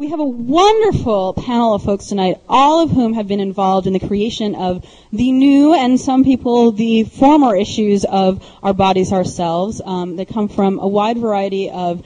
We have a wonderful panel of folks tonight, all of whom have been involved in the creation of the new, and some people the former issues of our bodies, ourselves. They come from a wide variety of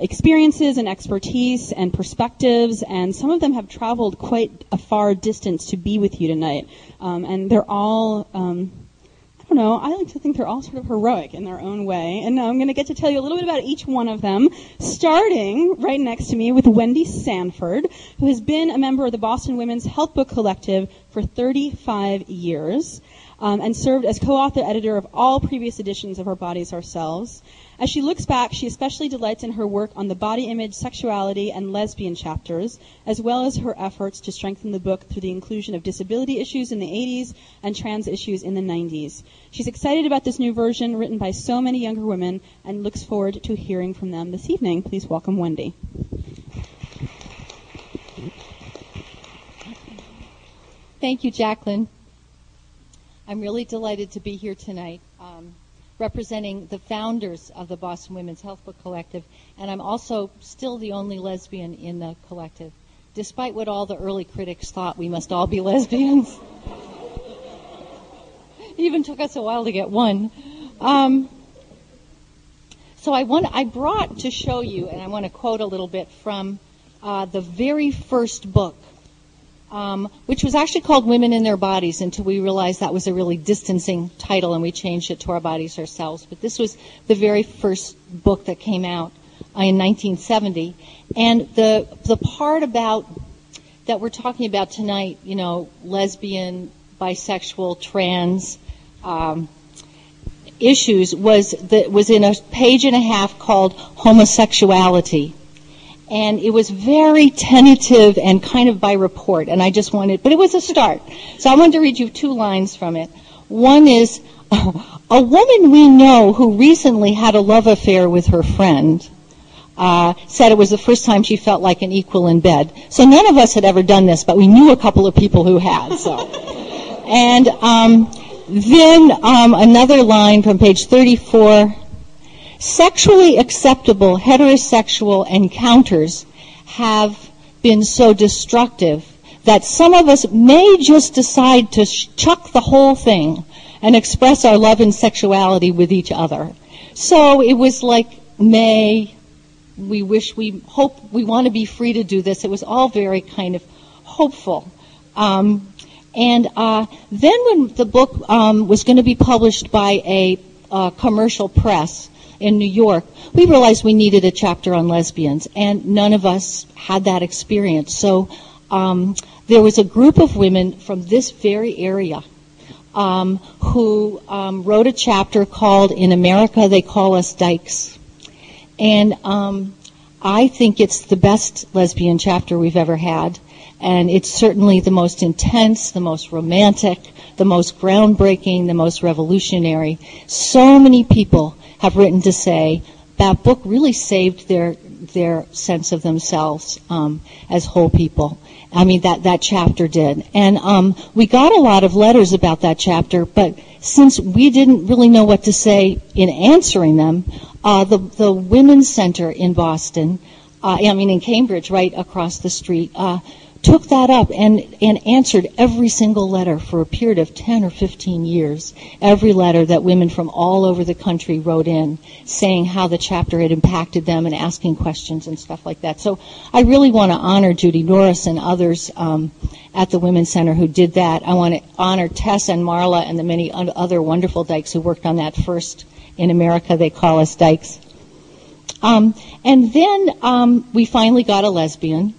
experiences and expertise and perspectives, and some of them have traveled quite a far distance to be with you tonight. And they're all, I don't know, I like to think they're all sort of heroic in their own way. And I'm going to get to tell you a little bit about each one of them, starting right next to me with Wendy Sanford, who has been a member of the Boston Women's Health Book Collective for 35 years. And served as co-author editor of all previous editions of Our Bodies, Ourselves. As she looks back, she especially delights in her work on the body image, sexuality, and lesbian chapters, as well as her efforts to strengthen the book through the inclusion of disability issues in the 80s and trans issues in the 90s. She's excited about this new version written by so many younger women and looks forward to hearing from them this evening. Please welcome Wendy. Thank you, Jacqueline. I'm really delighted to be here tonight representing the founders of the Boston Women's Health Book Collective, and I'm also still the only lesbian in the collective, despite what all the early critics thought we must all be lesbians. It even took us a while to get one. So I brought to show you, and I want to quote a little bit from the very first book, which was actually called Women in Their Bodies until we realized that was a really distancing title and we changed it to Our Bodies, Ourselves. But this was the very first book that came out in 1970. And the part about that we're talking about tonight, you know, lesbian, bisexual, trans issues was in a page and a half called Homosexuality. And it was very tentative and kind of by report, and I just wanted, but it was a start. So I wanted to read you two lines from it. One is, a woman we know who recently had a love affair with her friend said it was the first time she felt like an equal in bed. So none of us had ever done this, but we knew a couple of people who had. So, and then another line from page 34. Sexually acceptable heterosexual encounters have been so destructive that some of us may just decide to chuck the whole thing and express our love and sexuality with each other. So it was like, we wish, we hope, we want to be free to do this. It was all very kind of hopeful. And then when the book was going to be published by a commercial press in New York, we realized we needed a chapter on lesbians, and none of us had that experience. So there was a group of women from this very area who wrote a chapter called In Amerika They Call Us Dykes. And I think it's the best lesbian chapter we've ever had, and it's certainly the most intense, the most romantic, the most groundbreaking, the most revolutionary. So many people have written to say that book really saved their sense of themselves as whole people. I mean, that chapter did. And we got a lot of letters about that chapter, but since we didn't really know what to say in answering them, the Women's Center in Boston, in Cambridge, right across the street, took that up and answered every single letter for a period of 10 or 15 years. Every letter that women from all over the country wrote in, saying how the chapter had impacted them and asking questions and stuff like that. So I really want to honor Judy Norris and others at the Women's Center who did that. I want to honor Tess and Marla and the many other wonderful Dykes who worked on that first. In Amerika, they call us Dykes. And then we finally got a lesbian.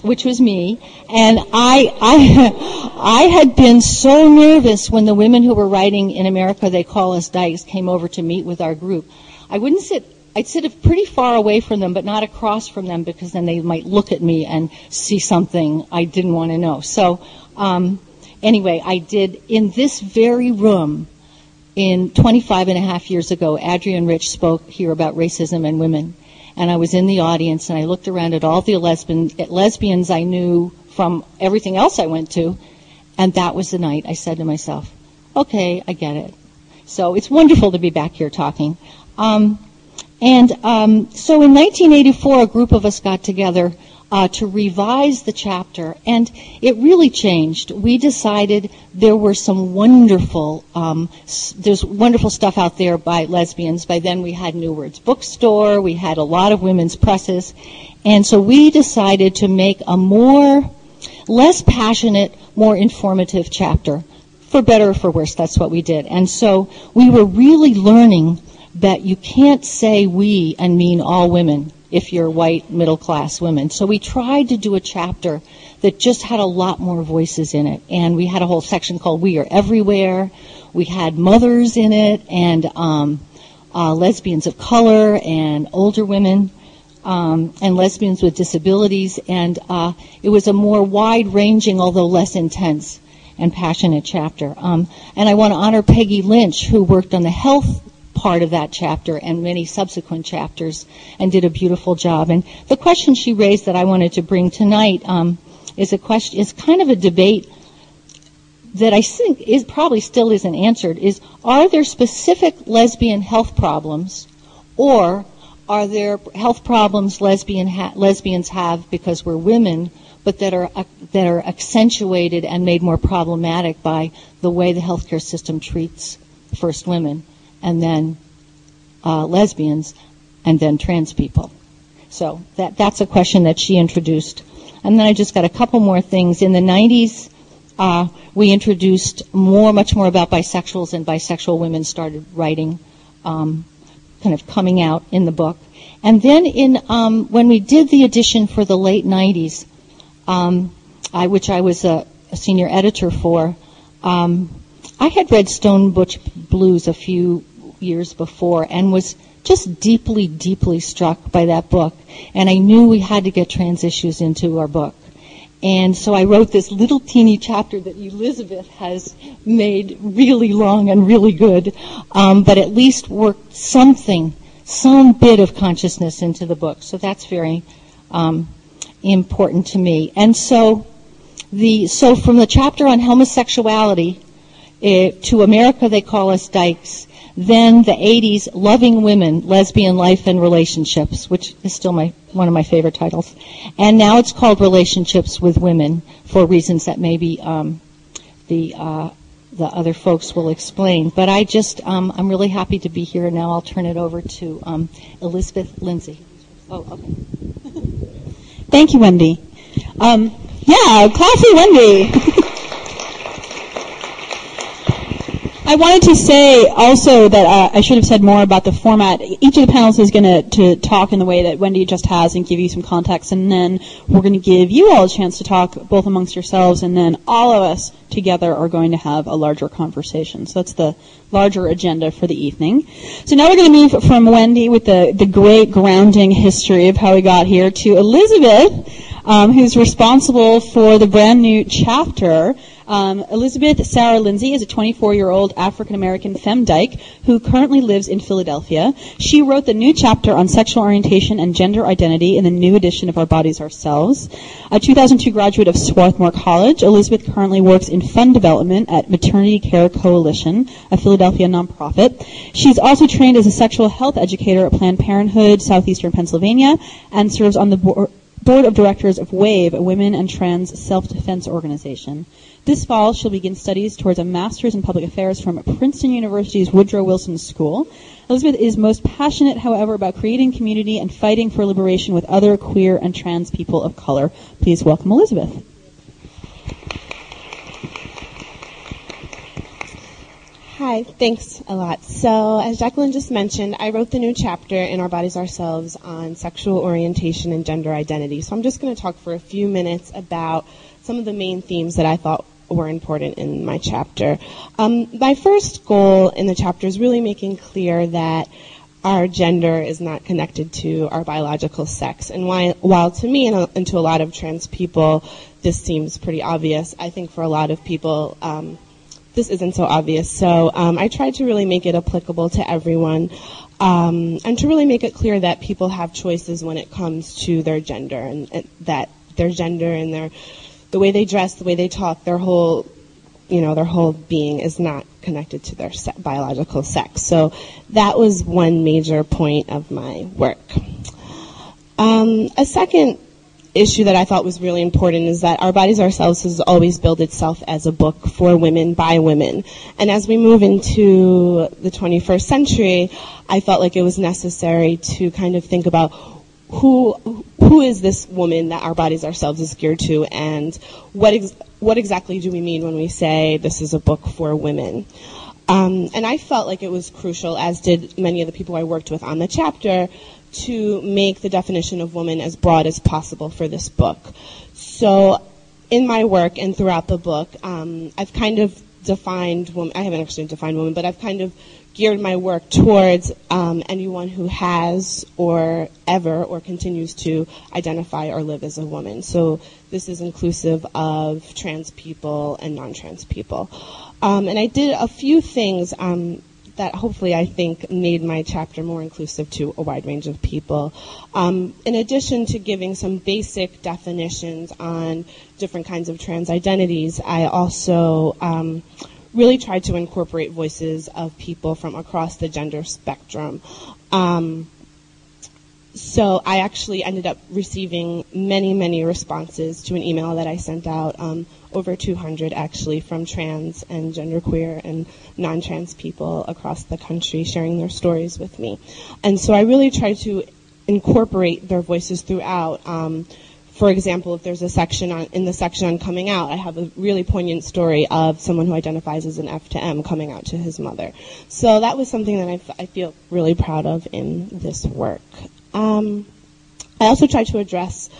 Which was me, and I had been so nervous when the women who were writing In Amerika They Call Us Dykes came over to meet with our group. I'd sit pretty far away from them, but not across from them, because then they might look at me and see something I didn't want to know. So anyway, I did, in this very room, in 25 and a half years ago, Adrienne Rich spoke here about racism and women. And I was in the audience, and I looked around at all the lesbians I knew from everything else I went to, and that was the night I said to myself, okay, I get it. So it's wonderful to be back here talking. And so in 1984, a group of us got together to revise the chapter, and it really changed. We decided there were some wonderful, there's wonderful stuff out there by lesbians. By then we had New Words Bookstore, we had a lot of women's presses, and so we decided to make a less passionate, more informative chapter. For better or for worse, that's what we did. And so we were really learning that you can't say we and mean all women if you're white, middle-class women. So we tried to do a chapter that just had a lot more voices in it. And we had a whole section called We Are Everywhere. We had mothers in it, and lesbians of color, and older women, and lesbians with disabilities. And it was a more wide-ranging, although less intense and passionate chapter. And I want to honor Peggy Lynch, who worked on the health part of that chapter and many subsequent chapters and did a beautiful job. And the question she raised that I wanted to bring tonight is kind of a debate that I think probably still isn't answered, is are there specific lesbian health problems, or are there health problems lesbians have because we're women, but that are accentuated and made more problematic by the way the healthcare system treats first women, and then lesbians, and then trans people. So that's a question that she introduced. And then I just got a couple more things. In the 90s, we introduced much more about bisexuals, and bisexual women started writing, kind of coming out in the book. And then when we did the edition for the late 90s, which I was a senior editor for, I had read Stone Butch Blues a few years before and was just deeply, deeply struck by that book. And I knew we had to get trans issues into our book. And so I wrote this little teeny chapter that Elizabeth has made really long and really good, but at least worked some bit of consciousness into the book. So that's very important to me. And so from the chapter on homosexuality to Amerika, they call us Dykes. Then the 80s, Loving Women, Lesbian Life and Relationships, which is still one of my favorite titles. And now it's called Relationships with Women, for reasons that maybe the other folks will explain. But I'm really happy to be here, and now I'll turn it over to Elizabeth Lindsay. Oh, okay. Thank you, Wendy. Classy Wendy. I wanted to say also that I should have said more about the format. Each of the panelists is going to talk in the way that Wendy just has and give you some context, and then we're going to give you all a chance to talk both amongst yourselves, and then all of us together are going to have a larger conversation. So that's the larger agenda for the evening. So now we're going to move from Wendy with the great grounding history of how we got here to Elizabeth, who's responsible for the brand new chapter. Elizabeth Sarah Lindsay is a 24-year-old African-American femdyke who currently lives in Philadelphia. She wrote the new chapter on sexual orientation and gender identity in the new edition of Our Bodies, Ourselves. A 2002 graduate of Swarthmore College, Elizabeth currently works in fund development at Maternity Care Coalition, a Philadelphia nonprofit. She's also trained as a sexual health educator at Planned Parenthood, Southeastern Pennsylvania, and serves on the board of directors of WAVE, a women and trans self-defense organization. This fall, she'll begin studies towards a master's in public affairs from Princeton University's Woodrow Wilson School. Elizabeth is most passionate, however, about creating community and fighting for liberation with other queer and trans people of color. Please welcome Elizabeth. Hi, thanks a lot. So, as Jacqueline just mentioned, I wrote the new chapter in Our Bodies, Ourselves on sexual orientation and gender identity. So I'm just going to talk for a few minutes about some of the main themes that I thought were important in my chapter. My first goal in the chapter is really making clear that our gender is not connected to our biological sex. And while to me and to a lot of trans people this seems pretty obvious, I think for a lot of people this isn't so obvious. So I tried to really make it applicable to everyone and to really make it clear that people have choices when it comes to their gender, and that their gender and the way they dress, the way they talk, their whole their whole being is not connected to their biological sex. So that was one major point of my work. A second issue that I thought was really important is that Our Bodies Ourselves has always billed itself as a book for women by women. And as we move into the 21st century, I felt like it was necessary to kind of think about who is this woman that Our Bodies Ourselves is geared to, and what exactly do we mean when we say this is a book for women? And I felt like it was crucial, as did many of the people I worked with on the chapter, to make the definition of woman as broad as possible for this book. So in my work and throughout the book, I've kind of defined woman. I haven't actually defined woman, but I've kind of geared my work towards anyone who has or ever or continues to identify or live as a woman. So this is inclusive of trans people and non-trans people. And I did a few things that hopefully I think made my chapter more inclusive to a wide range of people. In addition to giving some basic definitions on different kinds of trans identities, I also really tried to incorporate voices of people from across the gender spectrum. So I actually ended up receiving many, many responses to an email that I sent out, over 200 actually, from trans and genderqueer and non-trans people across the country sharing their stories with me. And so I really tried to incorporate their voices throughout. For example, if there's a section in the section on coming out, I have a really poignant story of someone who identifies as an F to M coming out to his mother. So that was something that I feel really proud of in this work. I also tried to address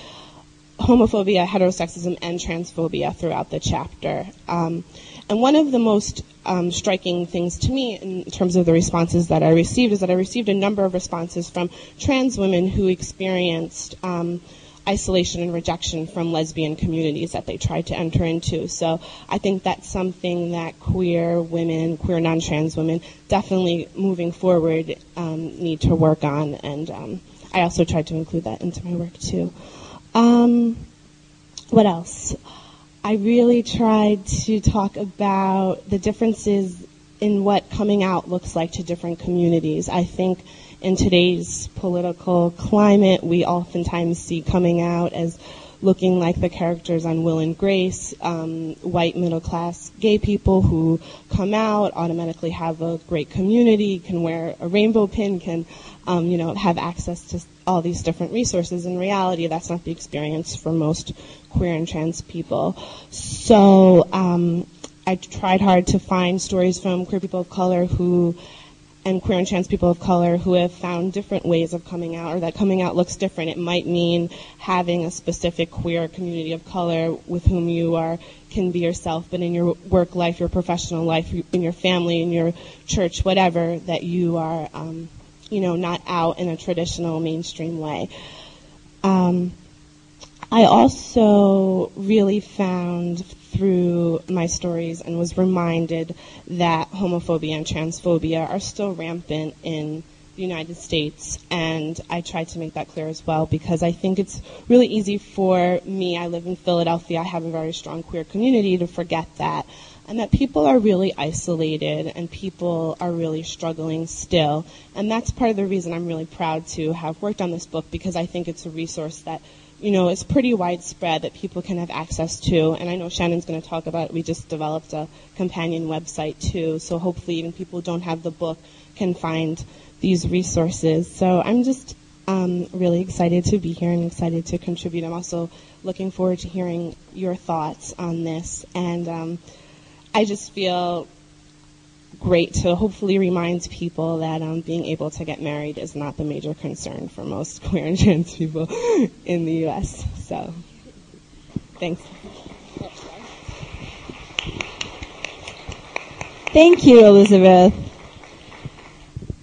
homophobia, heterosexism, and transphobia throughout the chapter. And one of the most striking things to me in terms of the responses that I received is that I received a number of responses from trans women who experienced isolation and rejection from lesbian communities that they tried to enter into. So I think that's something that queer women, queer non-trans women, definitely moving forward need to work on, and I also tried to include that into my work too. What else? I really tried to talk about the differences in what coming out looks like to different communities. I think in today's political climate, we oftentimes see coming out as looking like the characters on Will and Grace, white middle-class gay people who come out, automatically have a great community, can wear a rainbow pin, can have access to all these different resources. In reality, that's not the experience for most queer and trans people. So I tried hard to find stories from queer people of color and queer and trans people of color who have found different ways of coming out, or that coming out looks different. It might mean having a specific queer community of color with whom you can be yourself, but in your work life, your professional life, in your family, in your church, whatever, that you are not out in a traditional mainstream way. I also really found through my stories and was reminded that homophobia and transphobia are still rampant in the United States, and I tried to make that clear as well, because I think it's really easy for me, I live in Philadelphia, I have a very strong queer community, to forget that, and that people are really isolated and people are really struggling still. And that's part of the reason I'm really proud to have worked on this book, because I think it's a resource that is pretty widespread that people can have access to. And I know Shannon's going to talk about it. We just developed a companion website too, so hopefully even people who don't have the book can find these resources. So I'm just really excited to be here and excited to contribute. I'm also looking forward to hearing your thoughts on this. And I just feel great to hopefully remind people that being able to get married is not the major concern for most queer and trans people in the U.S. So, thanks. Thank you, Elizabeth.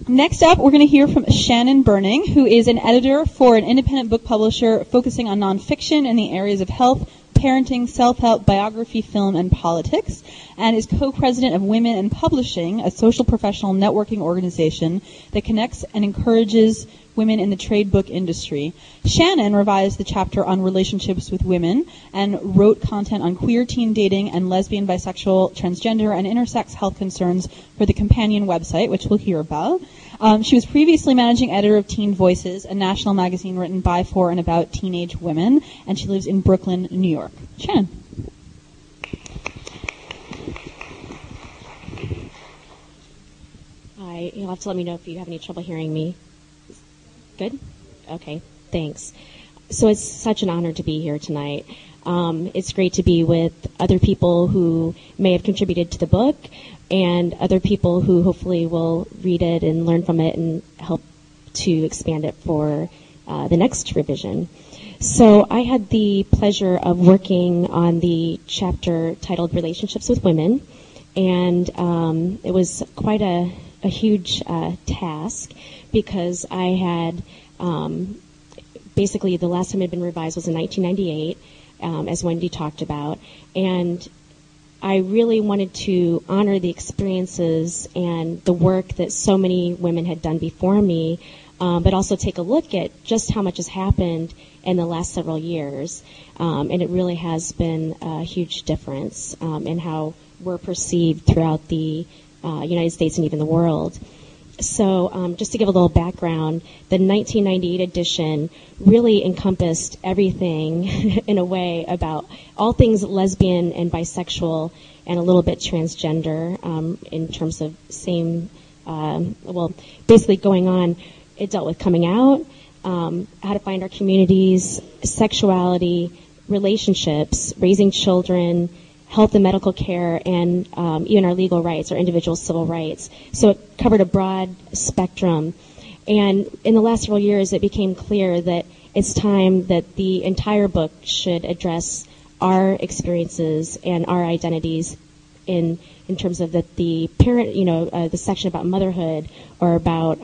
Next up, we're going to hear from Shannon Burning, who is an editor for an independent book publisher focusing on nonfiction in the areas of health, parenting, self-help, biography, film, and politics, and is co-president of Women in Publishing, a social professional networking organization that connects and encourages women in the trade book industry. Shannon revised the chapter on relationships with women and wrote content on queer teen dating and lesbian, bisexual, transgender, and intersex health concerns for the Companion website, which we'll hear about. She was previously managing editor of Teen Voices, a national magazine written by, for, and about teenage women, and she lives in Brooklyn, New York. Shannon. Hi, you'll have to let me know if you have any trouble hearing me. Good? Okay, thanks. So it's such an honor to be here tonight. It's great to be with other people who may have contributed to the book and other people who hopefully will read it and learn from it and help to expand it for the next revision. So I had the pleasure of working on the chapter titled Relationships with Women, and it was quite a huge task because I had basically the last time it had been revised was in 1998, as Wendy talked about, and I really wanted to honor the experiences and the work that so many women had done before me, but also take a look at just how much has happened in the last several years. And it really has been a huge difference in how we're perceived throughout the United States and even the world. So just to give a little background, the 1998 edition really encompassed everything in a way about all things lesbian and bisexual and a little bit transgender in terms of basically going on. It dealt with coming out, how to find our communities, sexuality, relationships, raising children, health and medical care, and even our legal rights, our individual civil rights. So it covered a broad spectrum. And in the last several years, it became clear that it's time that the entire book should address our experiences and our identities in terms of that the parent, the section about motherhood or about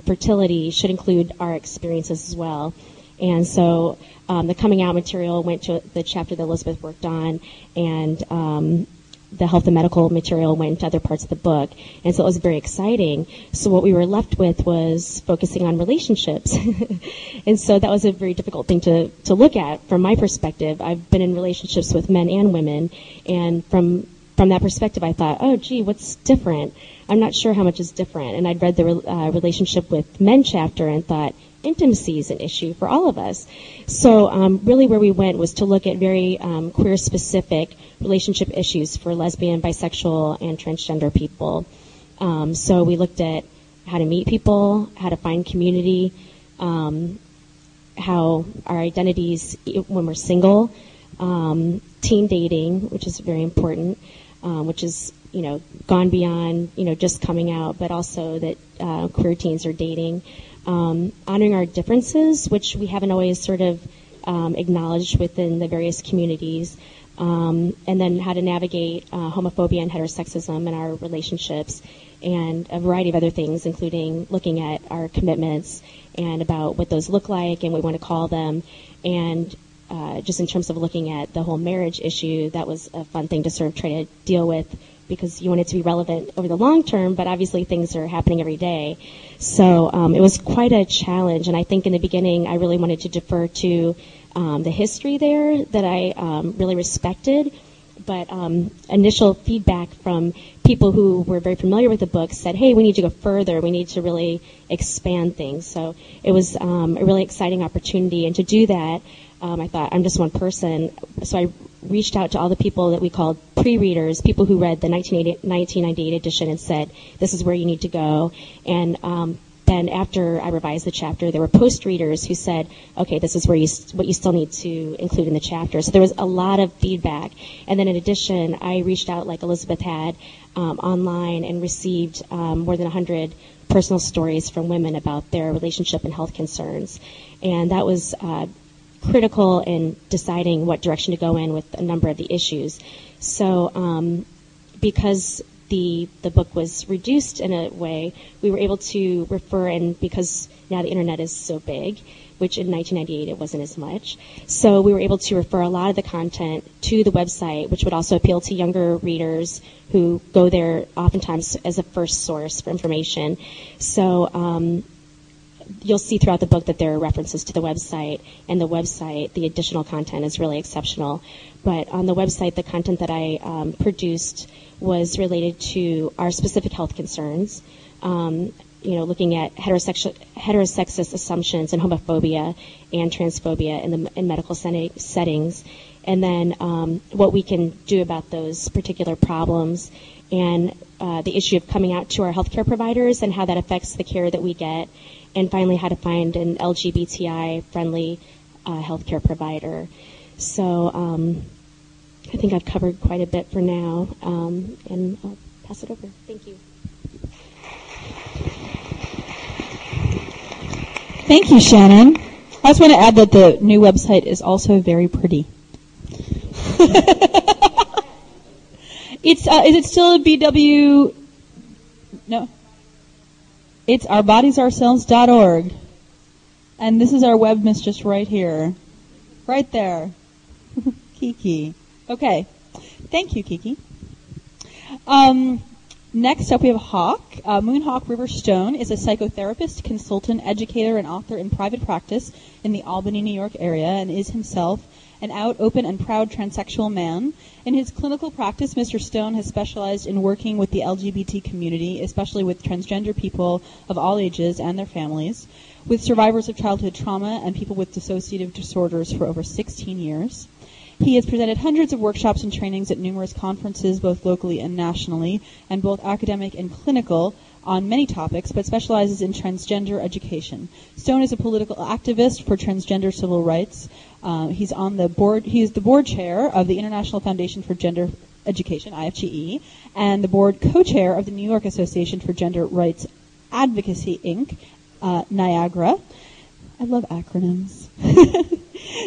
fertility should include our experiences as well. And so the coming out material went to the chapter that Elizabeth worked on, and the health and medical material went to other parts of the book. And so it was very exciting. So what we were left with was focusing on relationships. And so that was a very difficult thing to look at from my perspective. I've been in relationships with men and women, and from that perspective, I thought, oh, gee, what's different? I'm not sure how much is different. And I'd read the relationship with men chapter and thought, intimacy is an issue for all of us. So really where we went was to look at very queer-specific relationship issues for lesbian, bisexual, and transgender people. So we looked at how to meet people, how to find community, how our identities when we're single, teen dating, which is very important, which is gone beyond just coming out, but also that queer teens are dating. Honoring our differences, which we haven't always sort of acknowledged within the various communities, and then how to navigate homophobia and heterosexism in our relationships, and a variety of other things, including looking at our commitments and about what those look like and what we want to call them, and just in terms of looking at the whole marriage issue, that was a fun thing to sort of try to deal with, because you want it to be relevant over the long term, but obviously things are happening every day. So it was quite a challenge, and I think in the beginning I really wanted to defer to the history there that I really respected, but initial feedback from people who were very familiar with the book said, hey, we need to go further, we need to really expand things. So it was a really exciting opportunity, and to do that, I thought, I'm just one person, so I reached out to all the people that we called pre-readers, people who read the 1998 edition and said, this is where you need to go. And then after I revised the chapter, there were post-readers who said, okay, this is what you still need to include in the chapter. So there was a lot of feedback. And then in addition, I reached out, like Elizabeth had, online and received more than 100 personal stories from women about their relationship and health concerns. And that was critical in deciding what direction to go in with a number of the issues. So because the book was reduced in a way, we were able to refer, and because now the internet is so big, which in 1998 it wasn't as much, so we were able to refer a lot of the content to the website, which would also appeal to younger readers who go there oftentimes as a first source for information. So you'll see throughout the book that there are references to the website, and the website, the additional content is really exceptional. But on the website, the content that I produced was related to our specific health concerns, looking at heterosexist assumptions and homophobia and transphobia in medical settings, and then what we can do about those particular problems, and the issue of coming out to our healthcare providers and how that affects the care that we get, and finally how to find an LGBTI-friendly healthcare provider. So I think I've covered quite a bit for now, and I'll pass it over. Thank you. Thank you, Shannon. I just want to add that the new website is also very pretty. Is it still BW? No. It's ourbodiesourselves.org. And this is our web mistress right here. Right there. Kiki. Okay. Thank you, Kiki. Next up, we have Hawk. Moonhawk River Stone is a psychotherapist, consultant, educator, and author in private practice in the Albany, New York area, and is himself an out, open, and proud transsexual man. In his clinical practice, Mr. Stone has specialized in working with the LGBT community, especially with transgender people of all ages and their families, with survivors of childhood trauma and people with dissociative disorders for over 16 years. He has presented hundreds of workshops and trainings at numerous conferences, both locally and nationally, and both academic and clinical, on many topics, but specializes in transgender education. Stone is a political activist for transgender civil rights. He's on the board. He is the board chair of the International Foundation for Gender Education, IFGE, and the board co-chair of the New York Association for Gender Rights Advocacy, Inc., Niagara. I love acronyms.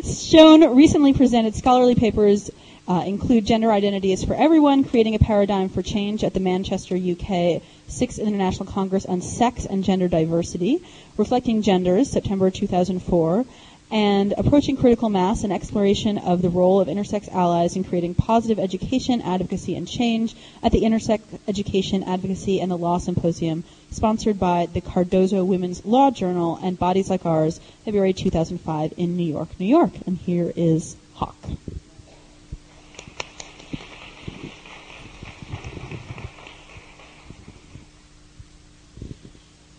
Stone recently presented scholarly papers include Gender Identity is for Everyone, Creating a Paradigm for Change at the Manchester, UK 6th International Congress on Sex and Gender Diversity, Reflecting Genders, September 2004, and Approaching Critical Mass, an exploration of the role of intersex allies in creating positive education, advocacy, and change at the Intersex Education, Advocacy, and the Law Symposium, sponsored by the Cardozo Women's Law Journal and Bodies Like Ours, February 2005 in New York, New York. And here is Hawk.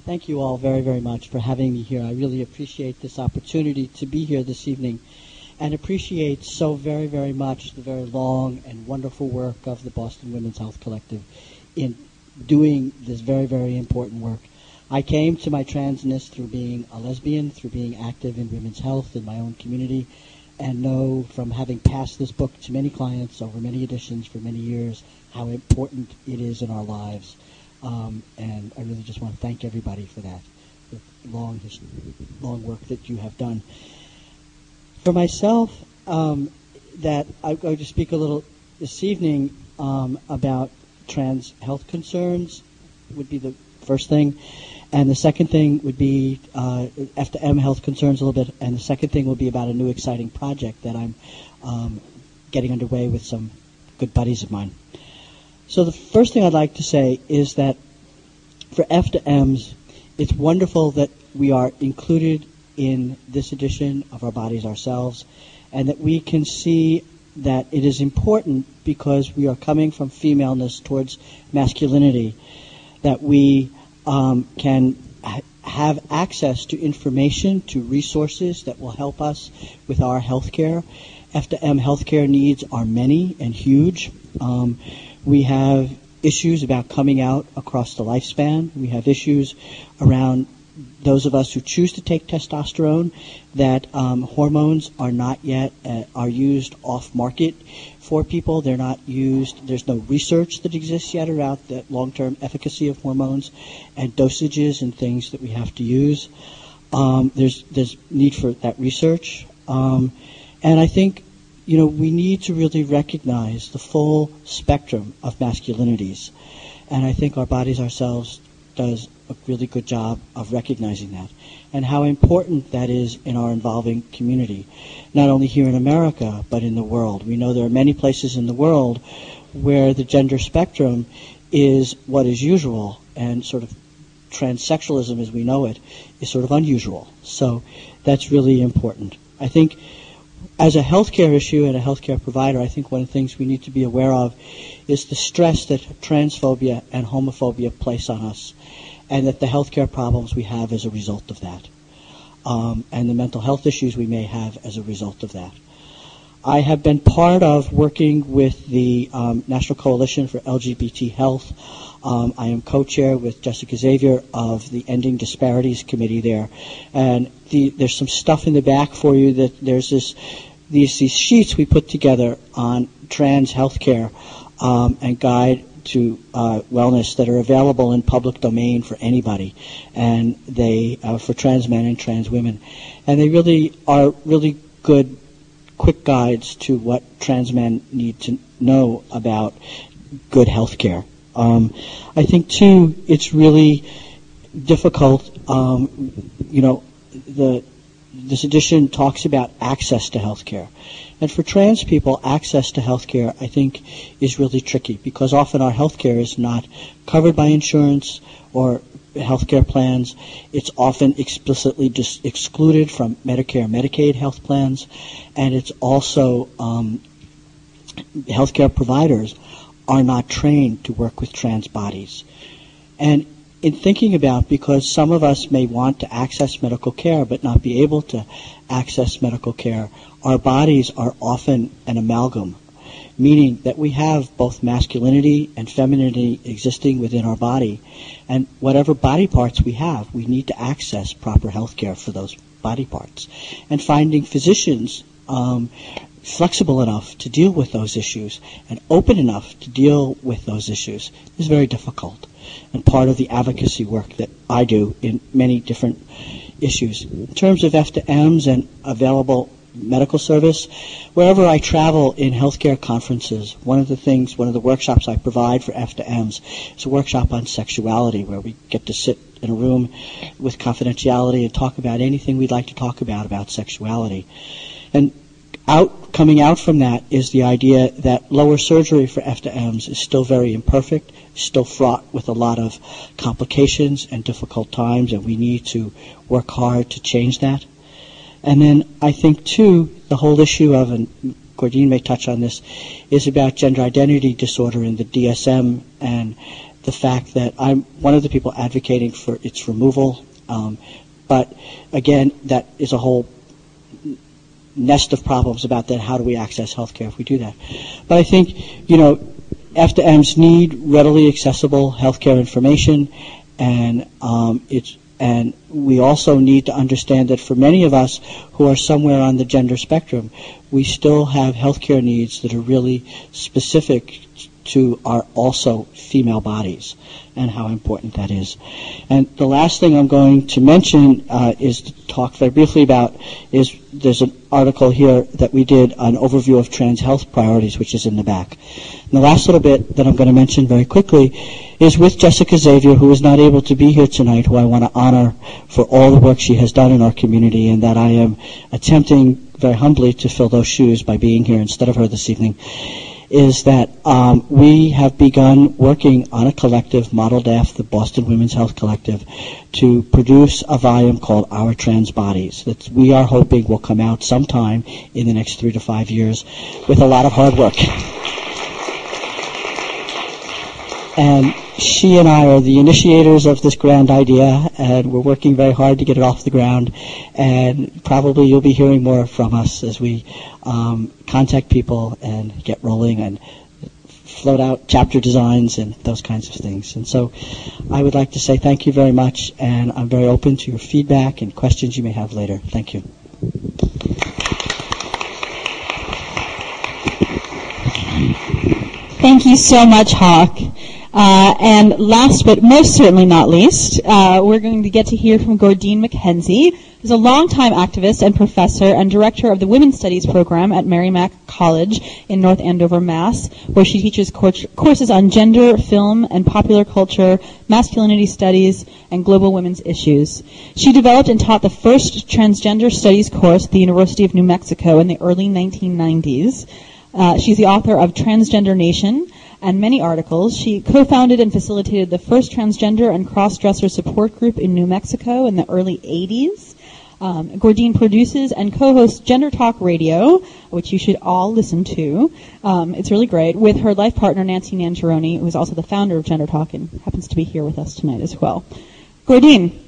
Thank you all very, very much for having me here. I really appreciate this opportunity to be here this evening, and appreciate so very, very much the very long and wonderful work of the Boston Women's Health Collective in doing this very, very important work. I came to my transness through being a lesbian, through being active in women's health in my own community, and know from having passed this book to many clients over many editions for many years how important it is in our lives. And I really just want to thank everybody for that, the long work that you have done. For myself, that I'm going to speak a little this evening about trans health concerns would be the first thing, and the second thing would be F2M health concerns a little bit, and the second thing will be about a new exciting project that I'm getting underway with some good buddies of mine. So the first thing I'd like to say is that for F2Ms, it's wonderful that we are included in this edition of Our Bodies Ourselves, and that we can see that it is important because we are coming from femaleness towards masculinity, that we can have access to information, to resources that will help us with our health care. F2M healthcare needs are many and huge. We have issues about coming out across the lifespan. We have issues around those of us who choose to take testosterone, that hormones are not yet are used off market for people. They're not used. There's no research that exists yet around the long-term efficacy of hormones and dosages and things that we have to use. There's need for that research, and I think we need to really recognize the full spectrum of masculinities. And I think Our Bodies Ourselves does a really good job of recognizing that and how important that is in our involving community, not only here in America, but in the world. We know there are many places in the world where the gender spectrum is what is usual, and sort of transsexualism as we know it is sort of unusual. So that's really important. I think as a healthcare issue and a healthcare provider, I think one of the things we need to be aware of is the stress that transphobia and homophobia place on us, and that the healthcare problems we have as a result of that, and the mental health issues we may have as a result of that. I have been part of working with the National Coalition for LGBT Health. I am co-chair with Jessica Xavier of the Ending Disparities Committee there. And there's some stuff in the back for you. That there's these sheets we put together on trans healthcare and guide to wellness that are available in public domain for anybody, and they for trans men and trans women. And they really are really good, quick guides to what trans men need to know about good health care. I think, too, it's really difficult. This edition talks about access to health care. And for trans people, access to health care, I think, is really tricky because often our health care is not covered by insurance or health care plans. It's often explicitly excluded from Medicare and Medicaid health plans. And it's also health care providers are not trained to work with trans bodies. And in thinking about, because some of us may want to access medical care but not be able to access medical care, our bodies are often an amalgam, meaning that we have both masculinity and femininity existing within our body. And whatever body parts we have, we need to access proper health care for those body parts. And finding physicians flexible enough to deal with those issues and open enough to deal with those issues is very difficult, and part of the advocacy work that I do in many different issues. In terms of F2Ms and available medical service, wherever I travel in healthcare conferences, one of the workshops I provide for F2Ms is a workshop on sexuality, where we get to sit in a room with confidentiality and talk about anything we'd like to talk about sexuality. And coming out from that is the idea that lower surgery for F2Ms is still very imperfect, still fraught with a lot of complications and difficult times, and we need to work hard to change that. And then I think, too, the whole issue of, and Gordine may touch on this, is about gender identity disorder in the DSM, and the fact that I'm one of the people advocating for its removal. But again, that is a whole nest of problems about that. How do we access health care if we do that? But I think, F2Ms need readily accessible health care information, and and we also need to understand that for many of us who are somewhere on the gender spectrum, we still have health care needs that are really specific to our also female bodies, and how important that is. And the last thing I'm going to mention is to talk very briefly about is there's an article here that we did, an overview of trans health priorities, which is in the back. And the last little bit that I'm going to mention very quickly is with Jessica Xavier, who is not able to be here tonight, who I want to honor for all the work she has done in our community, and that I am attempting very humbly to fill those shoes by being here instead of her this evening, is that we have begun working on a collective modeled after the Boston Women's Health Collective to produce a volume called Our Trans Bodies that we are hoping will come out sometime in the next 3 to 5 years with a lot of hard work. And she and I are the initiators of this grand idea, and we're working very hard to get it off the ground. And probably you'll be hearing more from us as we contact people and get rolling and float out chapter designs and those kinds of things. And so I would like to say thank you very much, and I'm very open to your feedback and questions you may have later. Thank you. Thank you so much, Hawk. And last but most certainly not least, we're going to get to hear from Gordine McKenzie, who's a longtime activist and professor and director of the Women's Studies program at Merrimack College in North Andover, Mass., where she teaches courses on gender, film, and popular culture, masculinity studies, and global women's issues. She developed and taught the first transgender studies course at the University of New Mexico in the early 1990s. She's the author of Transgender Nation and many articles. She co-founded and facilitated the first transgender and cross-dresser support group in New Mexico in the early 80s. Gordine produces and co-hosts Gender Talk Radio, which you should all listen to. It's really great, with her life partner Nancy Nangeroni, who is also the founder of Gender Talk and happens to be here with us tonight as well. Gordine.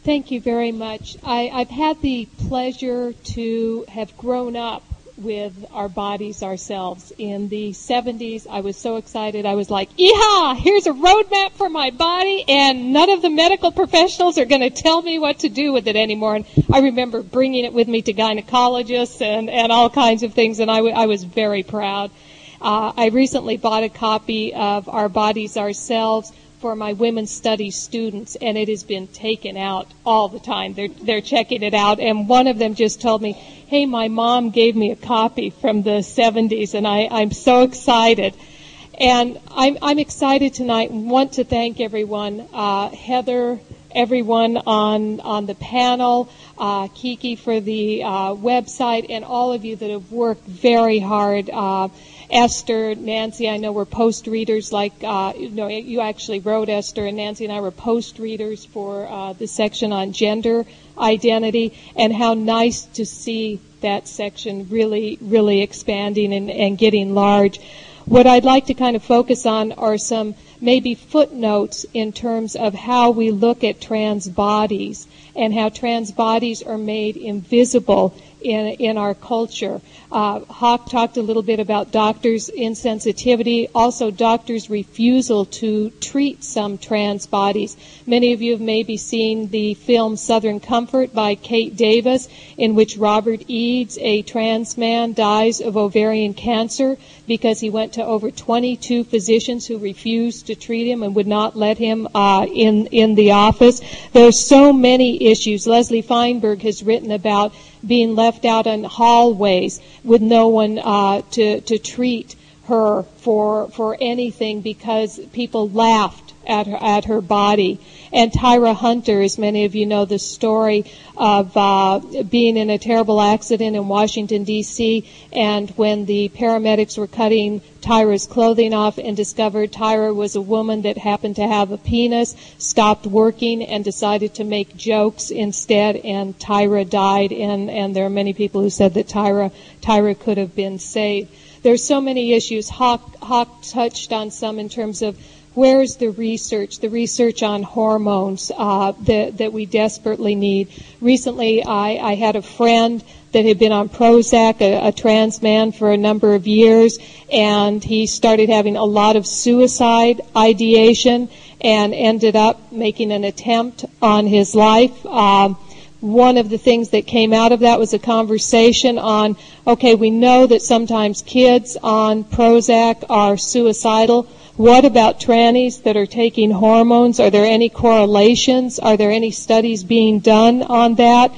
Thank you very much. I've had the pleasure to have grown up with our bodies ourselves. In the 70s, I was so excited. I was like, yeehaw, here's a roadmap for my body, and none of the medical professionals are going to tell me what to do with it anymore. And I remember bringing it with me to gynecologists and all kinds of things, and I was very proud. I recently bought a copy of Our Bodies Ourselves for my women's studies students, and it has been taken out all the time. They're checking it out, and one of them just told me, hey, my mom gave me a copy from the 70s, and I'm so excited. And I'm excited tonight and want to thank everyone, Heather, everyone on the panel, Kiki for the website, and all of you that have worked very hard. Esther, Nancy, I know we're post-readers you actually wrote, Esther, and Nancy and I were post-readers for the section on gender identity, and how nice to see that section really, really expanding and getting large. What I'd like to kind of focus on are some maybe footnotes in terms of how we look at trans bodies and how trans bodies are made invisible in our culture. Hawk talked a little bit about doctors' insensitivity, also doctors' refusal to treat some trans bodies. Many of you have maybe seen the film Southern Comfort by Kate Davis, in which Robert Eads, a trans man, dies of ovarian cancer because he went to over 22 physicians who refused to treat him and would not let him in the office. There's so many issues. Leslie Feinberg has written about being left out in hallways with no one to treat her for anything because people laughed at her body. And Tyra Hunter, as many of you know the story of being in a terrible accident in Washington, D.C., and when the paramedics were cutting Tyra's clothing off and discovered Tyra was a woman that happened to have a penis, stopped working and decided to make jokes instead, and Tyra died, and there are many people who said that Tyra could have been saved. There's so many issues. Hawk touched on some in terms of where's the research on hormones that we desperately need. Recently, I had a friend that had been on Prozac, a trans man, for a number of years, and he started having a lot of suicide ideation and ended up making an attempt on his life. One of the things that came out of that was a conversation on, okay, we know that sometimes kids on Prozac are suicidal. What about trannies that are taking hormones? Are there any correlations? Are there any studies being done on that?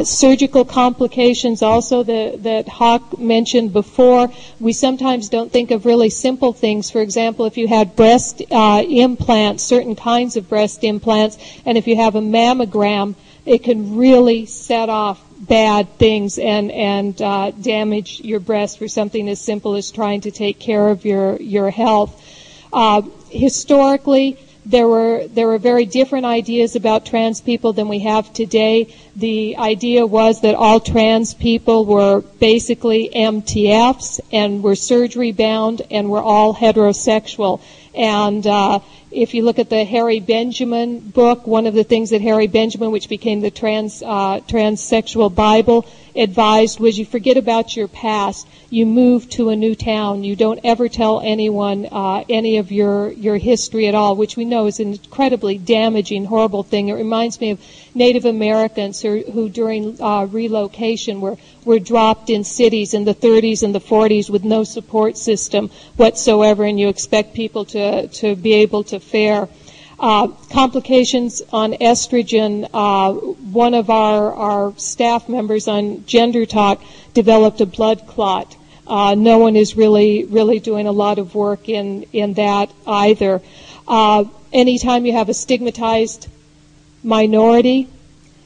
Surgical complications also that Hawk mentioned before. We sometimes don't think of really simple things. For example, if you had breast implants, certain kinds of breast implants, and if you have a mammogram, it can really set off bad things and damage your breast for something as simple as trying to take care of your health. Historically, there were very different ideas about trans people than we have today. The idea was that all trans people were basically MTFs and were surgery bound and were all heterosexual. And If you look at the Harry Benjamin book, one of the things that Harry Benjamin, which became the transsexual Bible, advised was you forget about your past. You move to a new town. You don't ever tell anyone any of your history at all, which we know is an incredibly damaging, horrible thing. It reminds me of Native Americans who during relocation were dropped in cities in the 30s and the 40s with no support system whatsoever, and you expect people to be able to fare. Complications on estrogen. One of our staff members on Gender Talk developed a blood clot. No one is really doing a lot of work in that either. Anytime you have a stigmatized minority,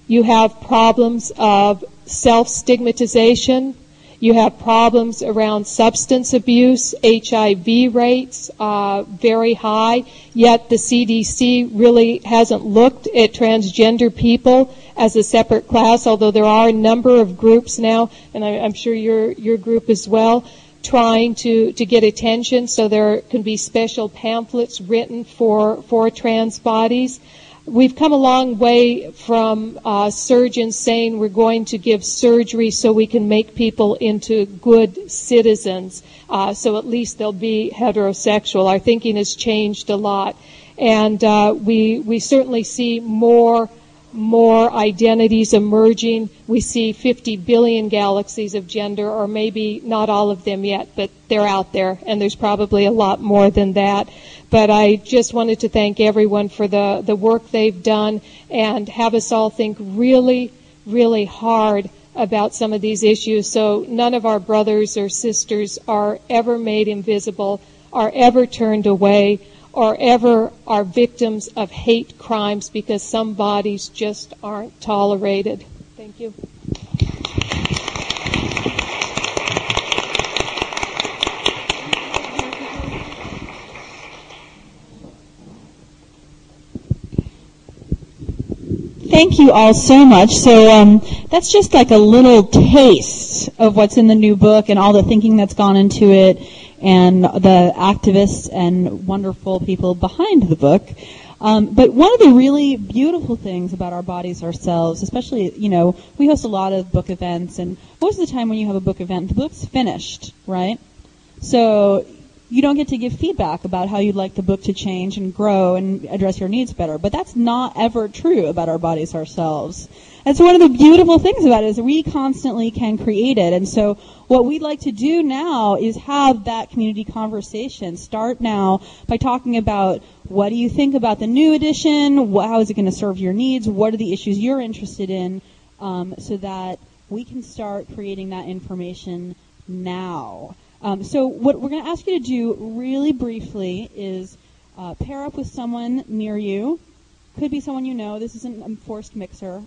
you have problems of self-stigmatization. You have problems around substance abuse, HIV rates, very high, yet the CDC really hasn't looked at transgender people as a separate class, although there are a number of groups now, and I'm sure your group as well, trying to get attention, so there can be special pamphlets written for trans bodies. We've come a long way from surgeons saying we're going to give surgery so we can make people into good citizens, so at least they'll be heterosexual. Our thinking has changed a lot, and we certainly see more identities emerging. We see 50 billion galaxies of gender, or maybe not all of them yet, but they're out there, and there's probably a lot more than that. But I just wanted to thank everyone for the work they've done and have us all think really, really hard about some of these issues, so none of our brothers or sisters are ever made invisible, are ever turned away, or ever are victims of hate crimes because some bodies just aren't tolerated. Thank you. Thank you all so much. So that's just like a little taste of what's in the new book and all the thinking that's gone into it and the activists and wonderful people behind the book. But one of the really beautiful things about our bodies ourselves, especially, we host a lot of book events, and most of the time when you have a book event, the book's finished, right? So you don't get to give feedback about how you'd like the book to change and grow and address your needs better. But that's not ever true about our bodies ourselves. That's one of the beautiful things about it is we constantly can create it. And so what we'd like to do now is have that community conversation. Start now by talking about what do you think about the new edition, how is it going to serve your needs, what are the issues you're interested in, so that we can start creating that information now. So what we're going to ask you to do really briefly is pair up with someone near you. Could be someone you know. This isn't a forced mixer.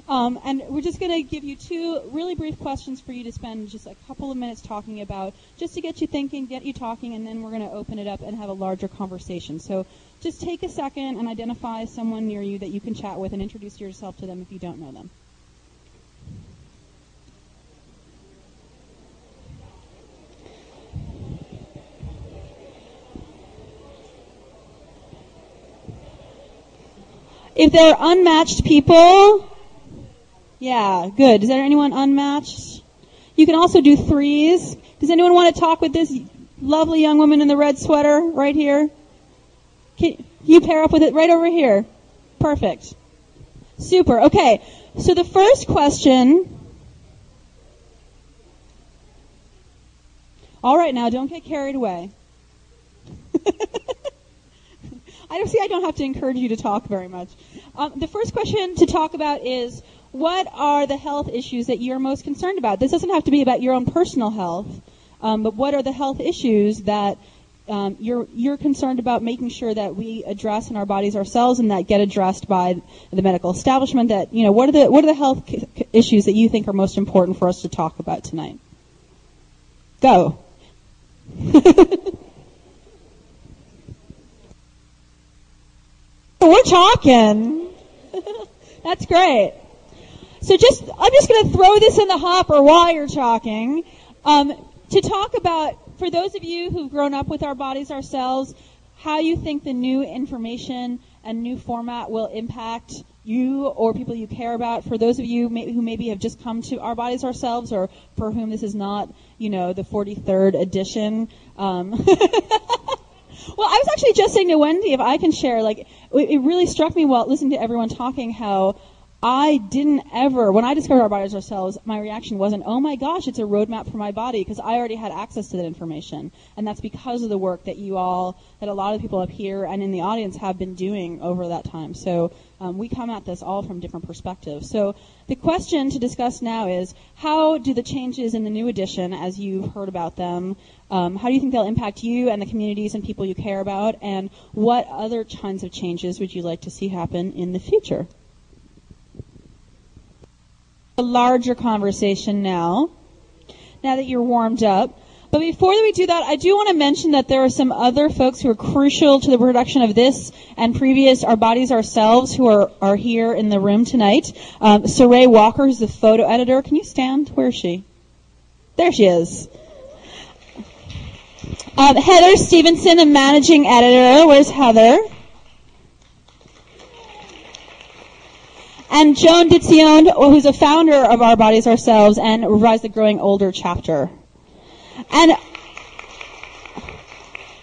And we're just going to give you two really brief questions for you to spend just a couple of minutes talking about, just to get you thinking, get you talking, and then we're going to open it up and have a larger conversation. So just take a second and identify someone near you that you can chat with and introduce yourself to them if you don't know them. If they're unmatched people, yeah, good. Is there anyone unmatched? You can also do threes. Does anyone want to talk with this lovely young woman in the red sweater right here? Can you pair up with it right over here? Perfect. Super. Okay, so the first question. All right, now don't get carried away. I don't have to encourage you to talk very much. The first question to talk about is, what are the health issues that you're most concerned about? This doesn't have to be about your own personal health, but what are the health issues that you're concerned about making sure that we address in our bodies ourselves and that get addressed by the medical establishment? That what are the health issues that you think are most important for us to talk about tonight? Go. We're talking. That's great. So I'm just going to throw this in the hopper while you're talking. To talk about, for those of you who've grown up with our bodies ourselves, how you think the new information and new format will impact you or people you care about. For those of you who maybe have just come to Our Bodies Ourselves, or for whom this is not, the 43rd edition. Well, I was actually just saying to Wendy, if I can share, it really struck me while listening to everyone talking how I didn't ever, when I discovered Our Bodies Ourselves, my reaction wasn't, oh my gosh, it's a roadmap for my body, because I already had access to that information. And that's because of the work that that a lot of people up here and in the audience have been doing over that time. So we come at this all from different perspectives. So the question to discuss now is, how do the changes in the new edition, as you've heard about them, how do you think they'll impact you and the communities and people you care about, and what other kinds of changes would you like to see happen in the future? A larger conversation now that you're warmed up. But before we do that, I do want to mention that there are some other folks who are crucial to the production of this and previous Our Bodies Ourselves who are here in the room tonight. Saray Walker, who's the photo editor. Can you stand? Where is she? There she is. Heather Stevenson, a managing editor. Where's Heather? And Joan Ditzione, who's a founder of Our Bodies Ourselves and revised the Growing Older chapter. And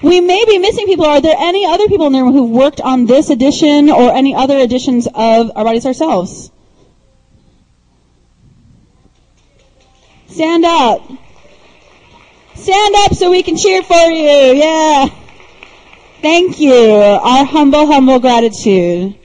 we may be missing people. Are there any other people in the room who've worked on this edition or any other editions of Our Bodies Ourselves? Stand up. Stand up so we can cheer for you. Yeah. Thank you. Our humble, humble gratitude.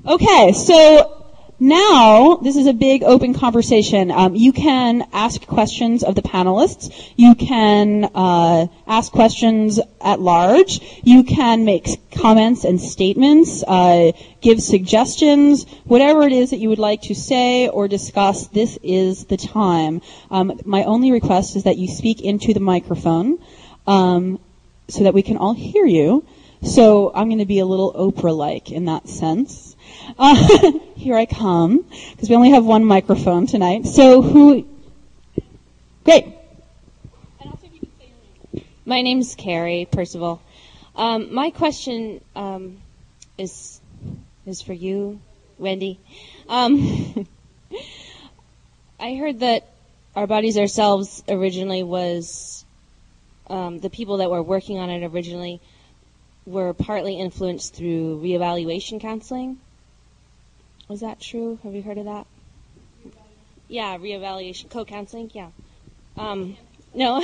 Okay, so now this is a big open conversation. You can ask questions of the panelists. You can ask questions at large. You can make comments and statements, give suggestions, whatever it is that you would like to say or discuss. This is the time. My only request is that you speak into the microphone so that we can all hear you. So I'm going to be a little Oprah-like in that sense. Here I come, because we only have one microphone tonight. So Great. And also if you can say your name. My name's Carrie Percival. My question is for you, Wendy. I heard that Our Bodies Ourselves originally was, the people that were working on it originally were partly influenced through reevaluation counseling. Was that true? Have you heard of that? Yeah, reevaluation, co-counseling, yeah. No.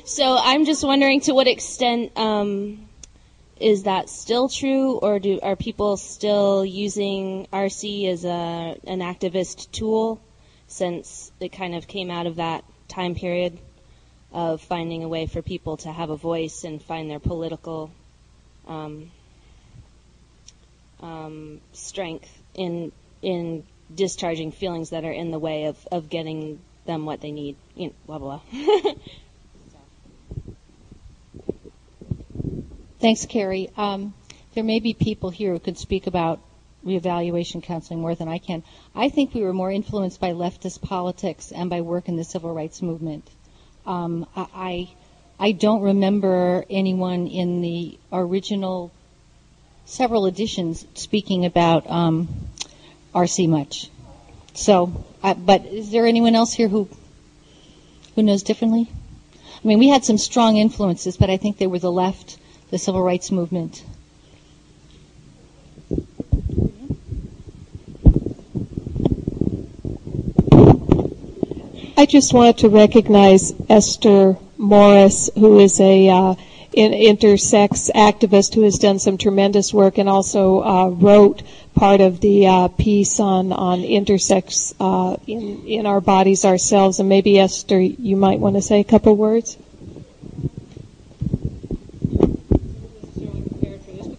So I'm just wondering, to what extent is that still true, or are people still using RC as an activist tool, since it kind of came out of that time period of finding a way for people to have a voice and find their political strength in discharging feelings that are in the way of getting them what they need, blah, blah, blah. Thanks, Carrie. There may be people here who could speak about reevaluation counseling more than I can. I think we were more influenced by leftist politics and by work in the civil rights movement. I don't remember anyone in the original several editions speaking about RC much. So, but is there anyone else here who knows differently? I mean, we had some strong influences, but I think they were the left, the civil rights movement. I just wanted to recognize Esther Morris, who is an intersex activist who has done some tremendous work and also wrote part of the piece on intersex in Our Bodies Ourselves. And maybe, Esther, you might want to say a couple words.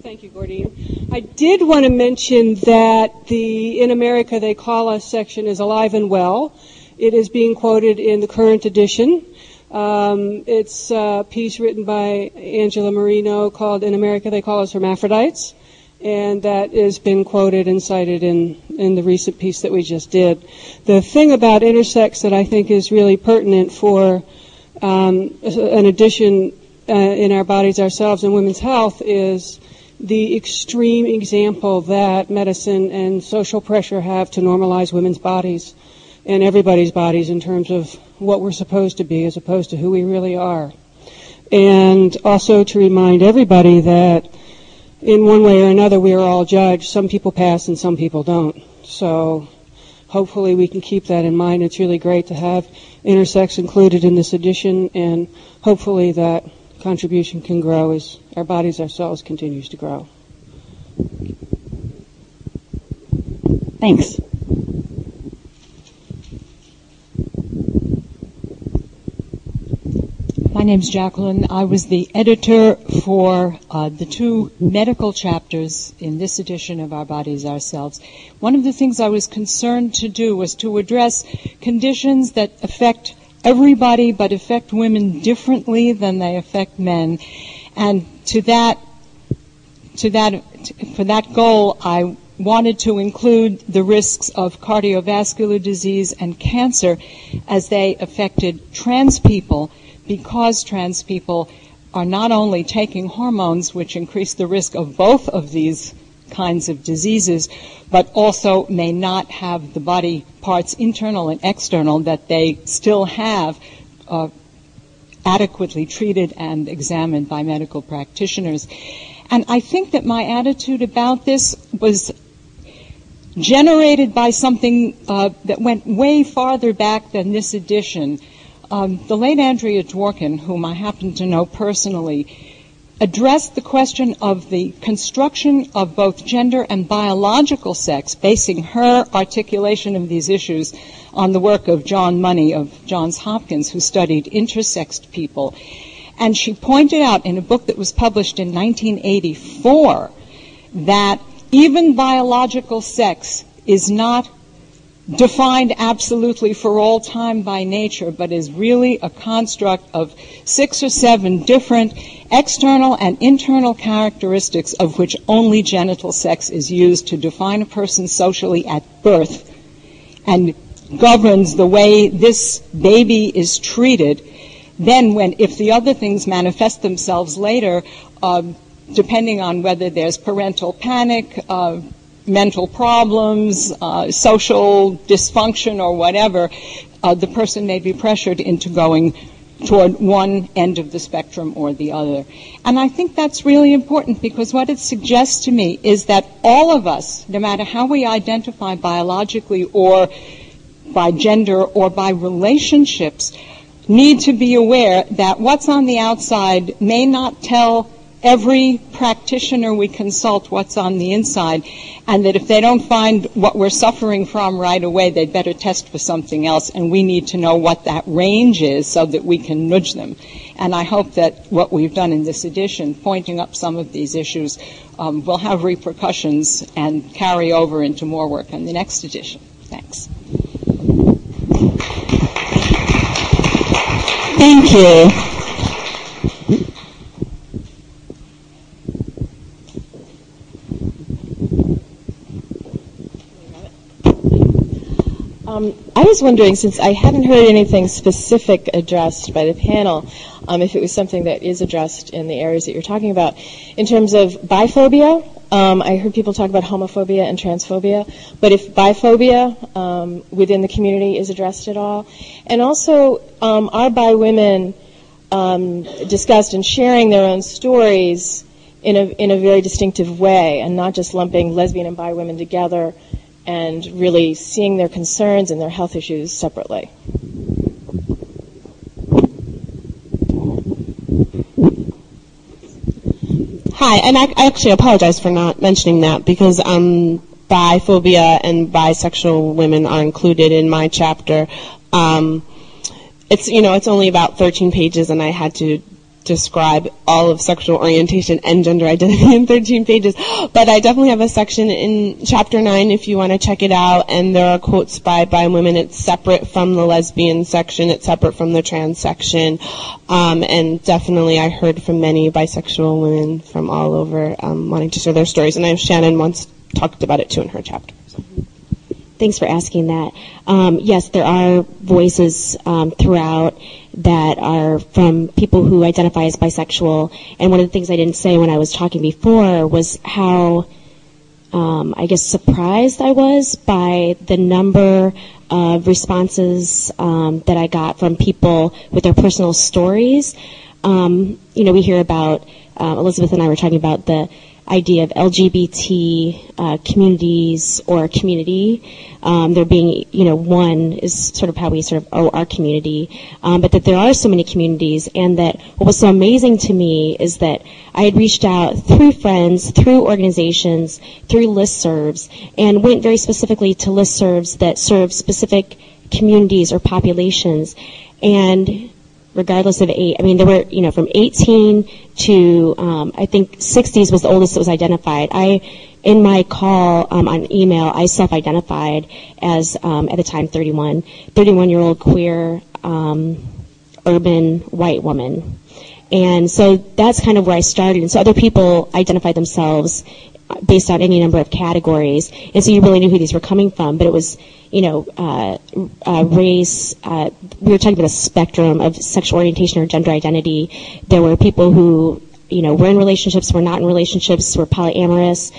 Thank you, Gordine. I did want to mention that the In Amerika They Call Us section is alive and well. It is being quoted in the current edition. It's a piece written by Angela Marino called In Amerika They Call Us Hermaphrodites, and that has been quoted and cited in the recent piece that we just did. The thing about intersex that I think is really pertinent for an edition in Our Bodies, Ourselves, and Women's Health is the extreme example that medicine and social pressure have to normalize women's bodies and everybody's bodies in terms of what we're supposed to be as opposed to who we really are. And also to remind everybody that in one way or another we are all judged. Some people pass and some people don't. So hopefully we can keep that in mind. It's really great to have intersex included in this edition, and hopefully that contribution can grow as Our Bodies, Ourselves continues to grow. Thanks. My name's Jacqueline. I was the editor for the 2 medical chapters in this edition of Our Bodies, Ourselves. One of the things I was concerned to do was to address conditions that affect everybody but affect women differently than they affect men. And for that goal, I wanted to include the risks of cardiovascular disease and cancer as they affected trans people, because trans people are not only taking hormones, which increase the risk of both of these kinds of diseases, but also may not have the body parts, internal and external, that they still have adequately treated and examined by medical practitioners. And I think that my attitude about this was generated by something that went way farther back than this edition. The late Andrea Dworkin, whom I happen to know personally, addressed the question of the construction of both gender and biological sex, basing her articulation of these issues on the work of John Money of Johns Hopkins, who studied intersexed people. And she pointed out in a book that was published in 1984 that even biological sex is not defined absolutely for all time by nature, but is really a construct of 6 or 7 different external and internal characteristics of which only genital sex is used to define a person socially at birth and governs the way this baby is treated. Then if the other things manifest themselves later, depending on whether there's parental panic, mental problems, social dysfunction or whatever, the person may be pressured into going toward one end of the spectrum or the other. And I think that's really important, because what it suggests to me is that all of us, no matter how we identify biologically or by gender or by relationships, need to be aware that what's on the outside may not tell every practitioner we consult what's on the inside, and that if they don't find what we're suffering from right away, they'd better test for something else, and we need to know what that range is so that we can nudge them. And I hope that what we've done in this edition, pointing up some of these issues, will have repercussions and carry over into more work in the next edition. Thanks. Thank you. I was wondering, since I hadn't heard anything specific addressed by the panel, if it was something that is addressed in the areas that you're talking about. In terms of biphobia, I heard people talk about homophobia and transphobia, but if biphobia within the community is addressed at all. And also, are bi women discussed and sharing their own stories in a very distinctive way, and not just lumping lesbian and bi women together and really seeing their concerns and their health issues separately. Hi, and I actually apologize for not mentioning that, because biphobia and bisexual women are included in my chapter. It's only about 13 pages, and I had to describe all of sexual orientation and gender identity in 13 pages. But I definitely have a section in Chapter 9 if you want to check it out, and there are quotes by women. It's separate from the lesbian section. It's separate from the trans section. And definitely I heard from many bisexual women from all over wanting to share their stories. And I know Shannon once talked about it too in her chapter. So. thanks for asking that. Yes, there are voices throughout that are from people who identify as bisexual. And one of the things I didn't say when I was talking before was how, I guess, surprised I was by the number of responses that I got from people with their personal stories. We hear about, Elizabeth and I were talking about the idea of LGBT communities or community. There being, one is sort of how we sort of our community, but that there are so many communities, and that what was so amazing to me is that I had reached out through friends, through organizations, through listservs, and went very specifically to listservs that serve specific communities or populations, and regardless of age. I mean, there were, from 18 to, I think 60s was the oldest that was identified. In my call on email, I self-identified as, at the time, 31-year-old queer, urban white woman. And so that's kind of where I started. And so other people identified themselves based on any number of categories. And so you really knew who these were coming from. But it was, race. We were talking about a spectrum of sexual orientation or gender identity. There were people who, were in relationships, were not in relationships, were polyamorous,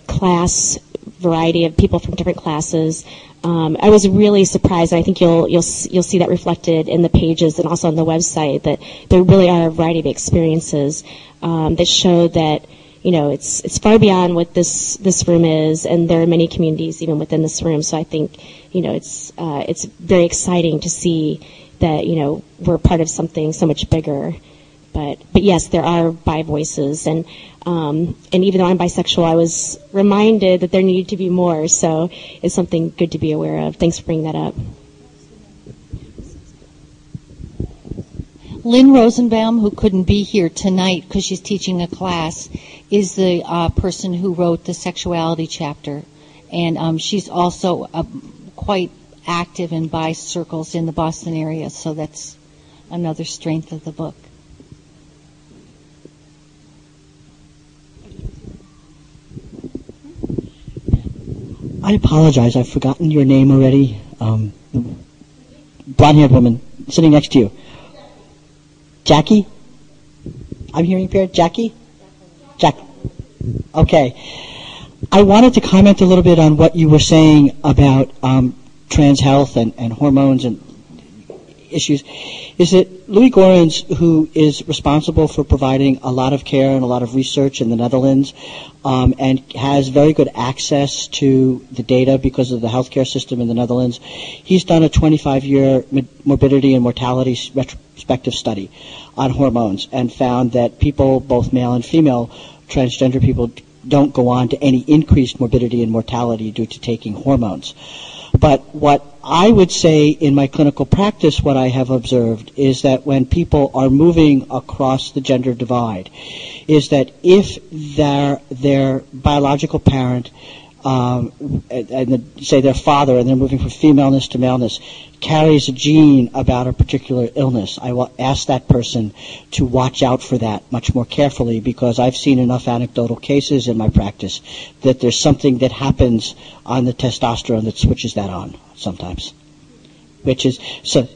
class variety of people from different classes. I was really surprised. I think you'll see that reflected in the pages and also on the website, that there really are a variety of experiences that show that it's far beyond what this room is, and there are many communities even within this room. So I think it's very exciting to see that we're part of something so much bigger. But yes, there are bi voices, and even though I'm bisexual, I was reminded that there needed to be more. So it's something good to be aware of. Thanks for bringing that up. Lynn Rosenbaum, who couldn't be here tonight because she's teaching a class, is the person who wrote the sexuality chapter. And she's also quite active in bi circles in the Boston area, so that's another strength of the book. I apologize. I've forgotten your name already. Blonde-haired woman sitting next to you. Jackie? I'm hearing impaired. Jackie? Jack. Okay. I wanted to comment a little bit on what you were saying about trans health and hormones and issues. Is it Louis Gorens who is responsible for providing a lot of care and a lot of research in the Netherlands, and has very good access to the data because of the healthcare system in the Netherlands? He's done a 25-year morbidity and mortality retrospective study on hormones and found that people, both male and female, transgender people, don't go on to any increased morbidity and mortality due to taking hormones. But what I would say in my clinical practice, what I have observed is that when people are moving across the gender divide, is that if their biological parent, say their father, and they're moving from femaleness to maleness, carries a gene about a particular illness, I will ask that person to watch out for that much more carefully, because I've seen enough anecdotal cases in my practice that there's something that happens on the testosterone that switches that on sometimes, which is so.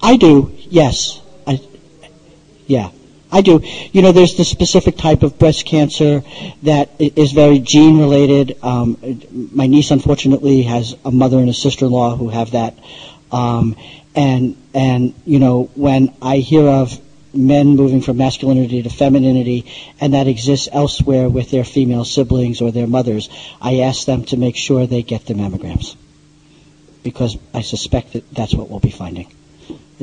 I do, yes. Yeah, I do. There's this specific type of breast cancer that is very gene-related. My niece, unfortunately, has a mother and a sister-in-law who have that. And when I hear of men moving from masculinity to femininity, and that exists elsewhere with their female siblings or their mothers, I ask them to make sure they get their mammograms, because I suspect that that's what we'll be finding.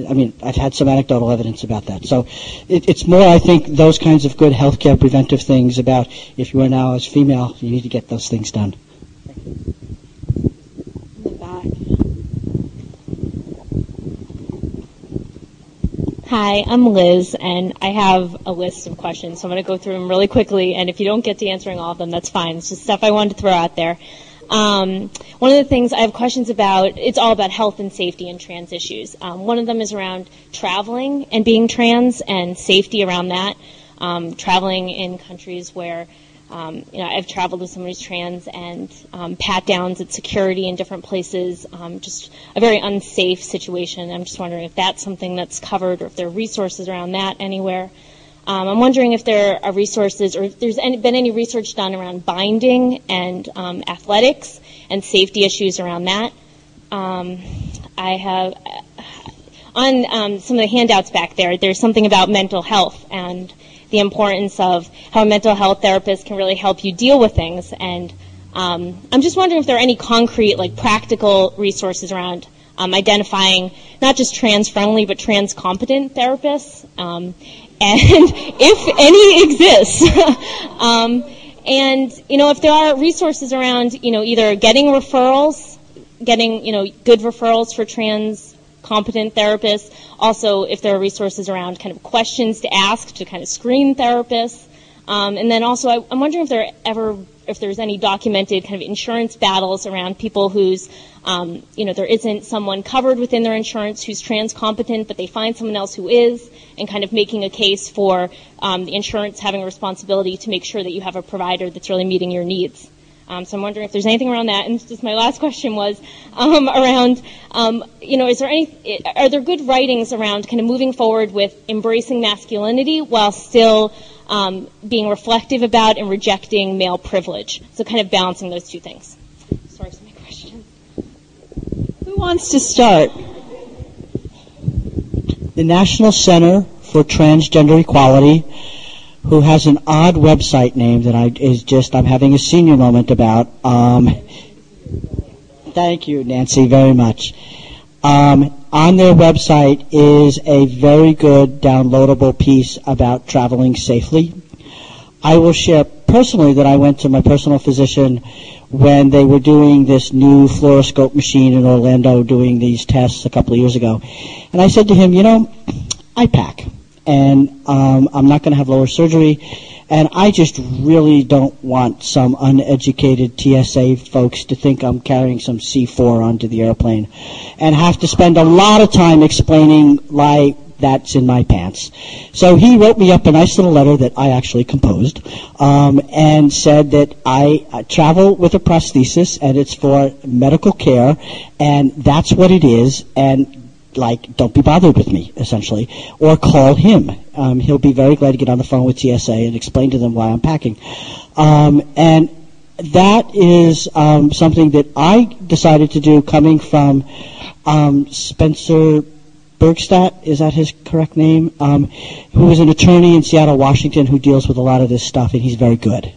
I mean, I've had some anecdotal evidence about that. So it's more, I think, those kinds of good healthcare preventive things about if you are now as female, you need to get those things done. In the back. Hi, I'm Liz, and I have a list of questions, so I'm going to go through them really quickly, and if you don't get to answering all of them, that's fine. It's just stuff I wanted to throw out there. One of the things I have questions about, it's all about health and safety and trans issues. One of them is around traveling and being trans and safety around that. Traveling in countries where, I've traveled with somebody who's trans and pat downs at security in different places, just a very unsafe situation. I'm just wondering if that's something that's covered or if there are resources around that anywhere. I'm wondering if there are resources or if there's been any research done around binding and athletics and safety issues around that. I have, on some of the handouts back there, there's something about mental health and the importance of how a mental health therapist can really help you deal with things. And I'm just wondering if there are any concrete, practical resources around identifying not just trans-friendly but trans-competent therapists. And if any exists. And, if there are resources around, either getting referrals, getting, good referrals for trans competent therapists, also if there are resources around kind of questions to ask to kind of screen therapists. And then also I'm wondering if there's any documented kind of insurance battles around people whose, there isn't someone covered within their insurance who's trans competent, but they find someone else who is, and kind of making a case for the insurance having a responsibility to make sure that you have a provider that's really meeting your needs. So I'm wondering if there's anything around that. And just my last question was around, are there good writings around kind of moving forward with embracing masculinity while still being reflective about and rejecting male privilege? So kind of balancing those two things. Sorry for my question. Who wants to start? The National Center for Transgender Equality, who has an odd website name that I'm having a senior moment about. Thank you, Nancy, very much. On their website is a very good downloadable piece about traveling safely. I will share personally that I went to my personal physician when they were doing this new fluoroscope machine in Orlando doing these tests a couple of years ago. And I said to him, I pack, and I'm not going to have lower surgery, and I just really don't want some uneducated TSA folks to think I'm carrying some C4 onto the airplane and have to spend a lot of time explaining why that's in my pants. So he wrote me up a nice little letter that I actually composed and said that I travel with a prosthesis and it's for medical care, and that's what it is, and don't be bothered with me, essentially, or call him. He'll be very glad to get on the phone with TSA and explain to them why I'm packing. And that is something that I decided to do coming from Spencer Bergstadt, is that his correct name? Who is an attorney in Seattle, Washington, who deals with a lot of this stuff, and he's very good.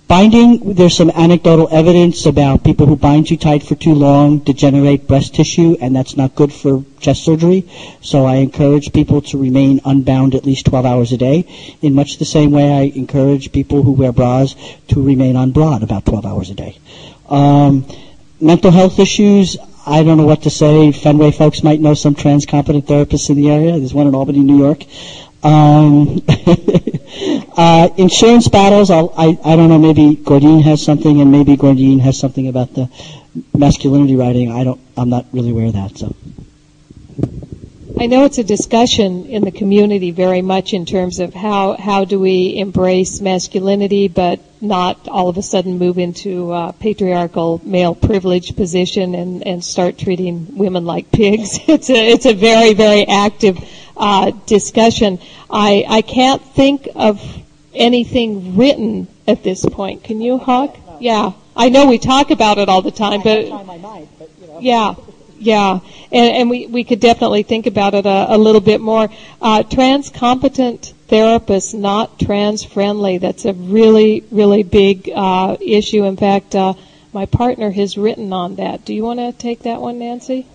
Binding, there's some anecdotal evidence about people who bind too tight for too long degenerate breast tissue, and that's not good for chest surgery. So I encourage people to remain unbound at least 12 hours a day, in much the same way I encourage people who wear bras to remain unbrad about 12 hours a day. Mental health issues, I don't know what to say. Fenway folks might know some trans-competent therapists in the area. There's one in Albany, New York. Insurance battles, I don't know, maybe Gordine has something, and maybe Gordine has something about the masculinity writing. I'm not really aware of that. So I know it's a discussion in the community very much in terms of how do we embrace masculinity but not all of a sudden move into a patriarchal male privilege position and start treating women like pigs. It's a very, very active discussion. I can't think of anything written at this point. Can you, Huck? No. Yeah. I know we talk about it all the time, but yeah. And we could definitely think about it a little bit more. Trans-competent therapists, not trans-friendly. That's a really, really big issue. In fact, my partner has written on that. Do you want to take that one, Nancy?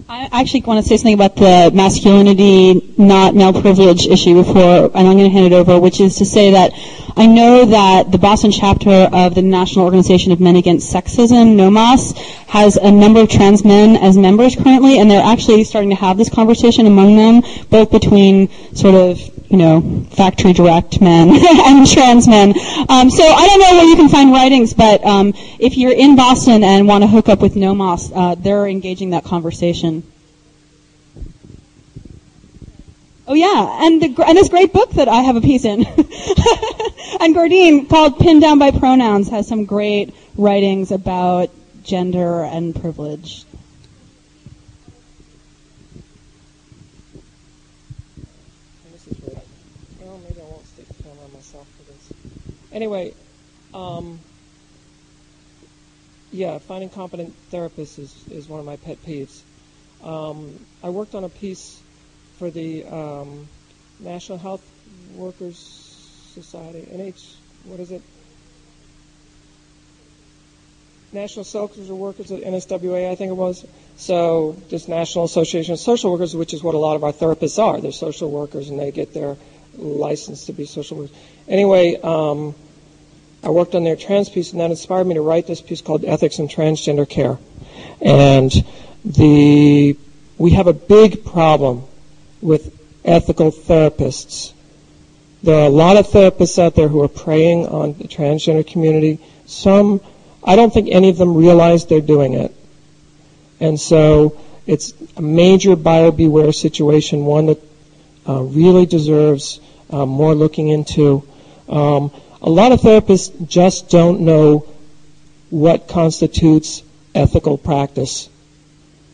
I actually want to say something about the masculinity, not male privilege issue before, and I'm going to hand it over, which is to say that I know that the Boston chapter of the National Organization of Men Against Sexism, NOMAS, has a number of trans men as members currently, and they're actually starting to have this conversation among them, both between sort of factory direct men and trans men. So I don't know where you can find writings, but if you're in Boston and want to hook up with Nomos, they're engaging that conversation. Oh yeah, and this great book that I have a piece in, and Gordine, called "Pinned Down by Pronouns," has some great writings about gender and privilege. Maybe I won't stick the camera on myself for this. Anyway, finding competent therapists is one of my pet peeves. I worked on a piece for the National Health Workers Society, National Social Workers at NSWA, I think it was. So this National Association of Social Workers, which is what a lot of our therapists are. They're social workers, and they get their license to be social workers. Anyway, I worked on their trans piece, and that inspired me to write this piece called Ethics in Transgender Care. And we have a big problem with ethical therapists. There are a lot of therapists out there who are preying on the transgender community. I don't think any of them realize they're doing it. And so it's a major buyer beware situation, one that really deserves more looking into. A lot of therapists just don't know what constitutes ethical practice.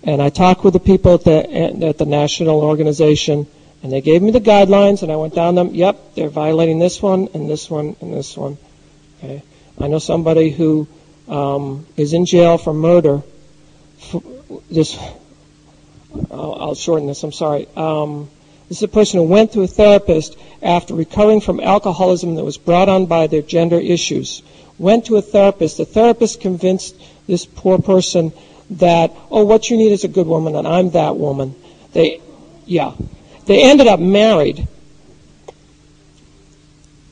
And I talked with the people at the national organization, and they gave me the guidelines, and I went down them. Yep, they're violating this one and this one and this one. Okay. I know somebody who is in jail for murder. I'll shorten this. I'm sorry. This is a person who went to a therapist after recovering from alcoholism that was brought on by their gender issues. Went to a therapist. The therapist convinced this poor person that, what you need is a good woman, and I'm that woman. They ended up married.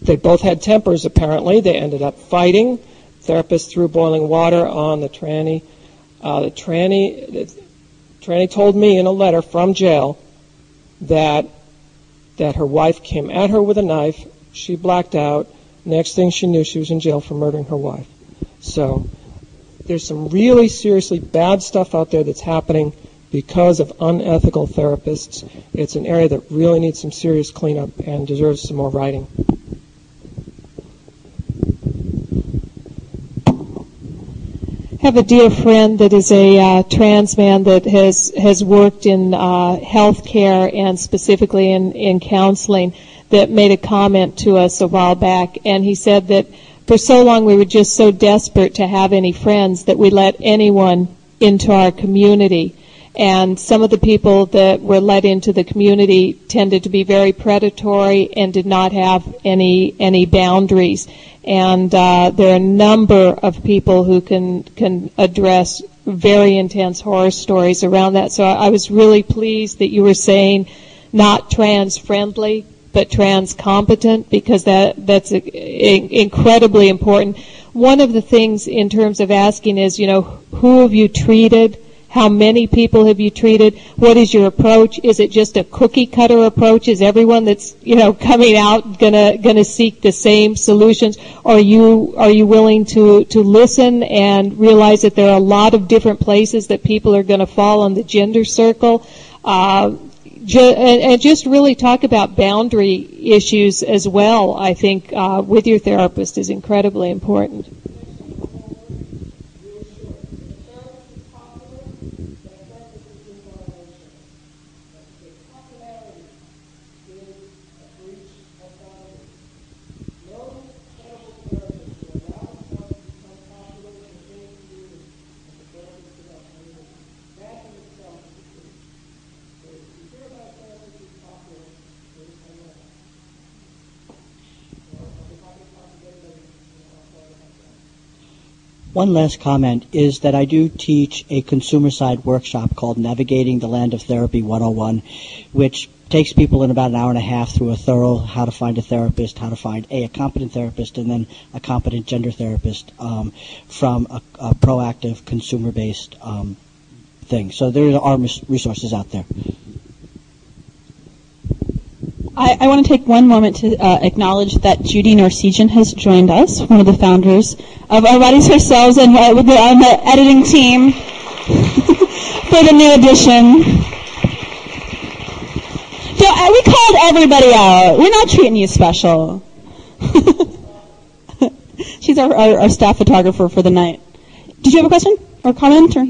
They both had tempers, apparently. They ended up fighting. Therapist threw boiling water on the tranny. The tranny told me in a letter from jail that her wife came at her with a knife. She blacked out. Next thing she knew, she was in jail for murdering her wife. So there's some really seriously bad stuff out there that's happening because of unethical therapists. It's an area that really needs some serious cleanup and deserves some more writing. I have a dear friend that is a trans man that has worked in health care and specifically in counseling that made a comment to us a while back, and he said that for so long we were just so desperate to have any friends that we let anyone into our community. And some of the people that were let into the community tended to be very predatory and did not have any boundaries. And there are a number of people who can address very intense horror stories around that. So I was really pleased that you were saying not trans-friendly, but trans-competent, because that's incredibly important. One of the things in terms of asking is, who have you treated? How many people have you treated? What is your approach? Is it just a cookie cutter approach? Is everyone that's coming out gonna seek the same solutions? Or are you willing to listen and realize that there are a lot of different places that people are going to fall on the gender circle? And just really talk about boundary issues as well. I think with your therapist is incredibly important. One last comment is that I do teach a consumer side workshop called Navigating the Land of Therapy 101, which takes people in about an hour and a half through a thorough how to find a therapist, how to find a competent therapist, and then a competent gender therapist from a proactive consumer-based thing. So there are resources out there. I want to take one moment to acknowledge that Judy Norsegian has joined us, one of the founders of Our Bodies Ourselves, and on the editing team for the new edition. We called everybody out. We're not treating you special. She's our staff photographer for the night. Did you have a question or comment? Or?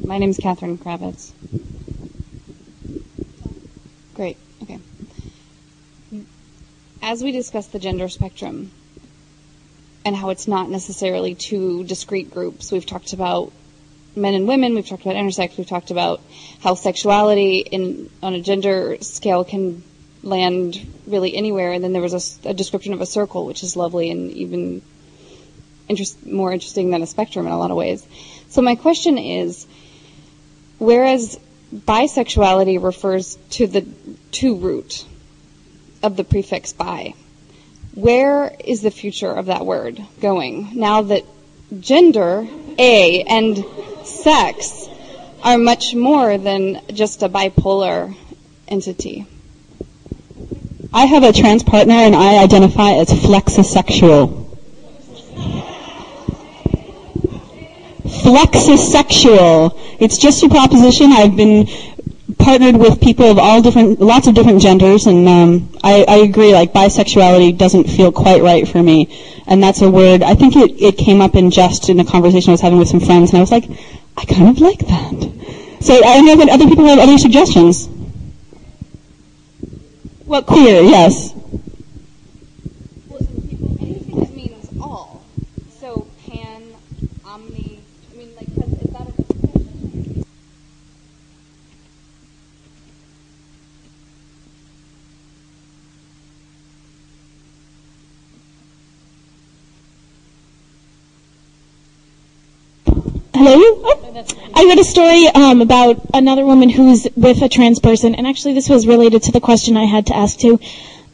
My name is Catherine Kravitz. Great. Okay. As we discuss the gender spectrum and how it's not necessarily two discrete groups, we've talked about men and women, we've talked about intersex, we've talked about how sexuality on a gender scale can land really anywhere, and then there was a description of a circle, which is lovely and even more interesting than a spectrum in a lot of ways. So my question is, whereas bisexuality refers to the to root of the prefix bi, where is the future of that word going now that gender, A, and sex are much more than just a bipolar entity? I have a trans partner, and I identify as flexisexual. Flexisexual. It's just a proposition. I've been partnered with people of lots of different genders, and I agree, like, bisexuality doesn't feel quite right for me. And that's a word, I think it came up in a conversation I was having with some friends, and I was like, I kind of like that. So I don't know if other people have other suggestions. Well, queer, yes. Well, anything that means all. So pan, omni, I mean, like, is that a discussion? Hello? I read a story about another woman who's with a trans person, and actually this was related to the question I had to ask too,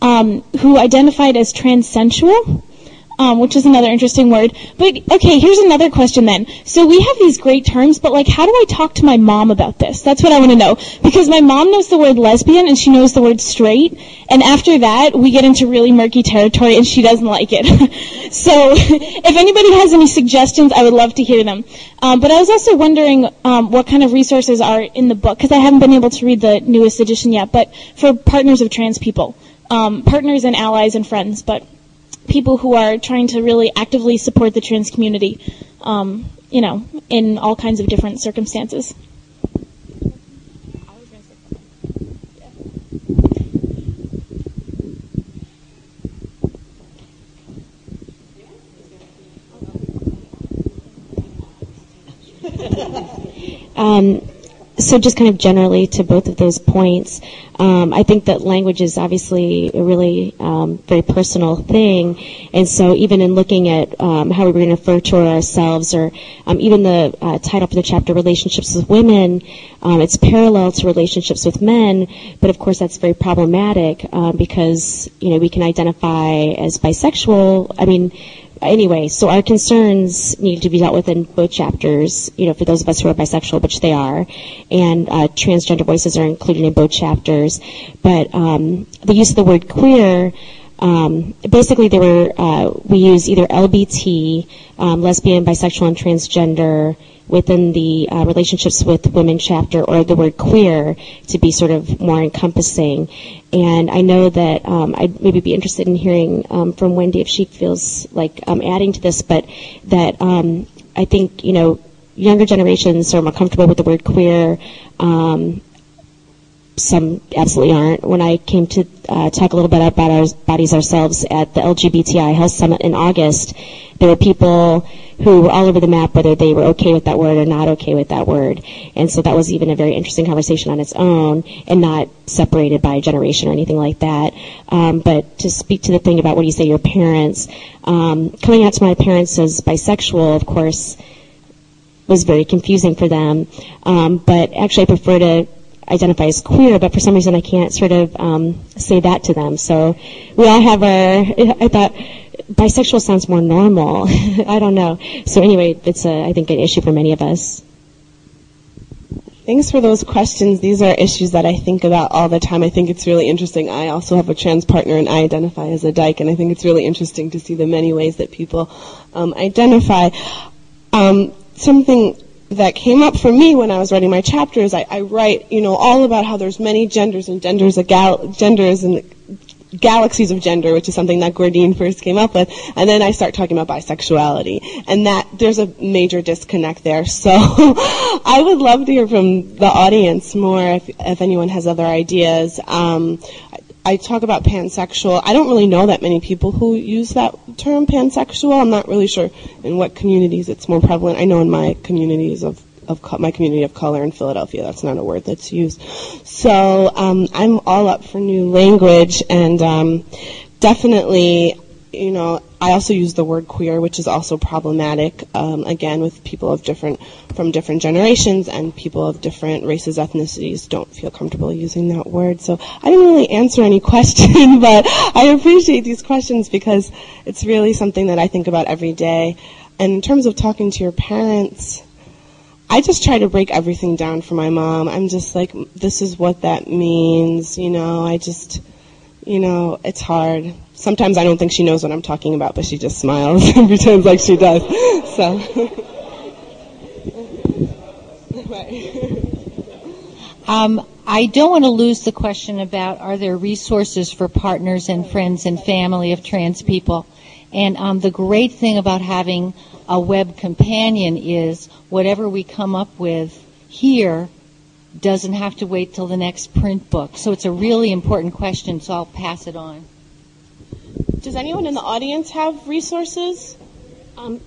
who identified as transsensual, which is another interesting word. But, okay, here's another question then. So we have these great terms, but, like, how do I talk to my mom about this? That's what I want to know. Because my mom knows the word lesbian, and she knows the word straight, and after that, we get into really murky territory, and she doesn't like it. So if anybody has any suggestions, I would love to hear them. But I was also wondering what kind of resources are in the book, because I haven't been able to read the newest edition yet, but for partners of trans people, partners and allies and friends, but people who are trying to really actively support the trans community, in all kinds of different circumstances. So just kind of generally to both of those points, I think that language is obviously a really very personal thing, and so even in looking at how we're going to refer to ourselves, or even the title for the chapter, Relationships with Women, it's parallel to relationships with men, but of course that's very problematic because, we can identify as bisexual. Anyway, so our concerns need to be dealt with in both chapters, for those of us who are bisexual, which they are, and transgender voices are included in both chapters. But the use of the word queer, basically we use either LBT, lesbian, bisexual, and transgender within the relationships with women chapter, or the word queer to be sort of more encompassing. And I know that I'd maybe be interested in hearing from Wendy if she feels like adding to this, but that I think, younger generations are more comfortable with the word queer. Some absolutely aren't. When I came to talk a little bit about our bodies ourselves at the LGBTI Health Summit in August, there were people who were all over the map whether they were okay with that word or not okay with that word. And so that was even a very interesting conversation on its own, and not separated by a generation or anything like that. But to speak to the thing about what do you say to your parents, coming out to my parents as bisexual, of course, was very confusing for them. But actually I prefer to identify as queer, but for some reason I can't sort of say that to them. So we all have I thought bisexual sounds more normal. I don't know. So anyway, it's I think an issue for many of us. Thanks for those questions. These are issues that I think about all the time. I think it's really interesting. I also have a trans partner, and I identify as a dyke, and I think it's really interesting to see the many ways that people identify. Something that came up for me when I was writing my chapter is I write, all about how there's many genders and genders and galaxies of gender, which is something that Gordine first came up with, and then I start talking about bisexuality, and that there's a major disconnect there. So I would love to hear from the audience more if anyone has other ideas. I talk about pansexual. I don't really know that many people who use that term, pansexual. I'm not really sure in what communities it's more prevalent. I know in my communities my community of color in Philadelphia, that's not a word that's used. So I'm all up for new language, and definitely, I also use the word queer, which is also problematic, again, with people from different generations, and people of different races, ethnicities don't feel comfortable using that word. So I didn't really answer any question, but I appreciate these questions because it's really something that I think about every day. And in terms of talking to your parents, I just try to break everything down for my mom. I'm just like, this is what that means, it's hard. Sometimes I don't think she knows what I'm talking about, but she just smiles and pretends like she does. So. I don't want to lose the question about are there resources for partners and friends and family of trans people. And the great thing about having a web companion is whatever we come up with here doesn't have to wait till the next print book. So it's a really important question, so I'll pass it on. Does anyone in the audience have resources?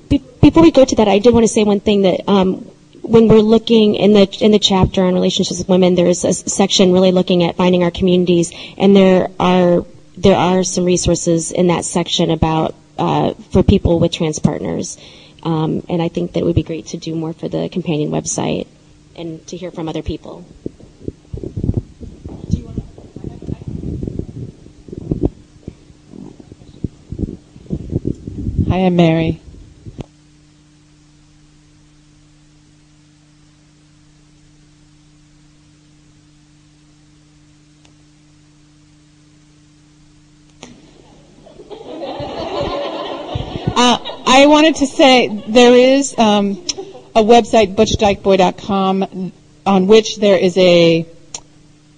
Before we go to that, I did want to say one thing that when we're looking in the chapter on relationships with women, there is a section really looking at finding our communities, and there are some resources in that section about for people with trans partners. And I think that it would be great to do more for the companion website and to hear from other people. Hi, I'm Mary. I wanted to say there is a website, butchdykeboy.com, on which there is a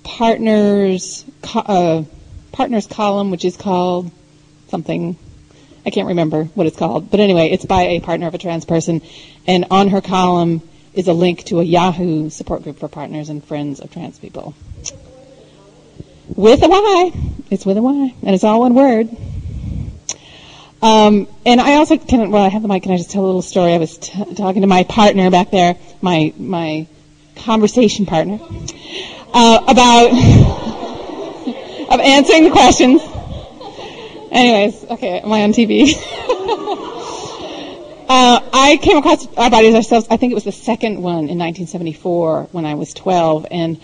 partners column, which is called something. I can't remember what it's called. But anyway, it's by a partner of a trans person. And on her column is a link to a Yahoo support group for partners and friends of trans people. With a Y. It's with a Y. And it's all one word. And I also I have the mic, can I just tell a little story? I was talking to my partner back there, my conversation partner, about of answering the questions. Anyways, okay, am I on TV? I came across Our Bodies Ourselves, I think it was the second one in 1974 when I was 12, and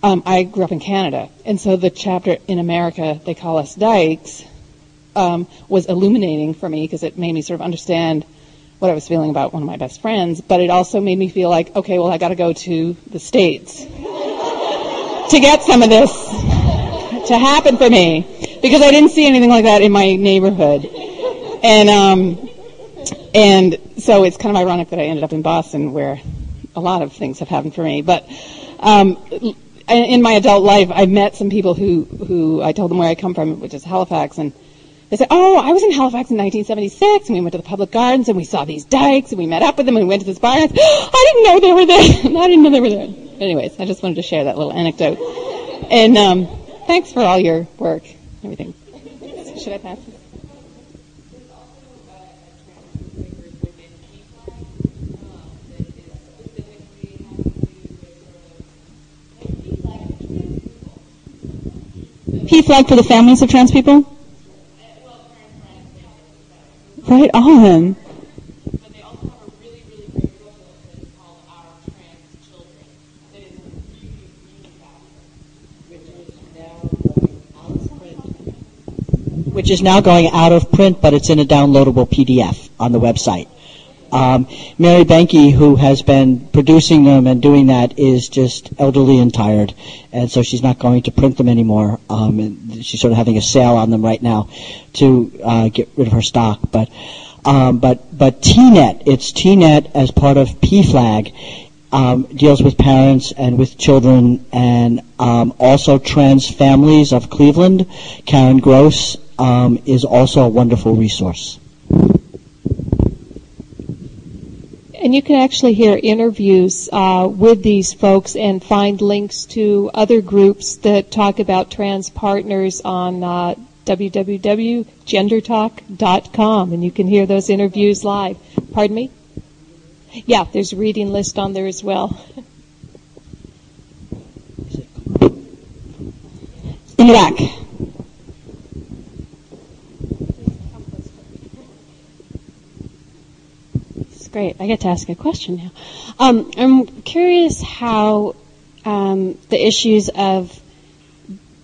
I grew up in Canada. And so the chapter in Amerika, they call us Dykes, was illuminating for me because it made me sort of understand what I was feeling about one of my best friends, but it also made me feel like, okay, well, I got to go to the States to get some of this to happen for me, because I didn't see anything like that in my neighborhood. And so it's kind of ironic that I ended up in Boston, where a lot of things have happened for me. But in my adult life, I met some people who I told them where I come from, which is Halifax, and they said, oh, I was in Halifax in 1976, and we went to the public gardens, and we saw these dykes, and we met up with them, and we went to this bar, and I said, oh, I didn't know they were there. I didn't know they were there. Anyways, I just wanted to share that little anecdote. And thanks for all your work and everything. Should I pass this? P-flag for the families of trans people? Right on. But they also have a really, really great book that's called Our Trans Children. That is really, really fabulous. Which is now going out of print, but it's in a downloadable PDF on the website. Mary Benke, who has been producing them and doing that, is just elderly and tired, and so she's not going to print them anymore. And she's sort of having a sale on them right now to get rid of her stock. But TNET, it's TNET as part of PFLAG, deals with parents and with children, and also Trans Families of Cleveland. Karen Gross is also a wonderful resource. And you can actually hear interviews with these folks and find links to other groups that talk about trans partners on www.gendertalk.com, and you can hear those interviews live. Pardon me? Yeah, there's a reading list on there as well. In the back. Great. I get to ask a question now. I'm curious how the issues of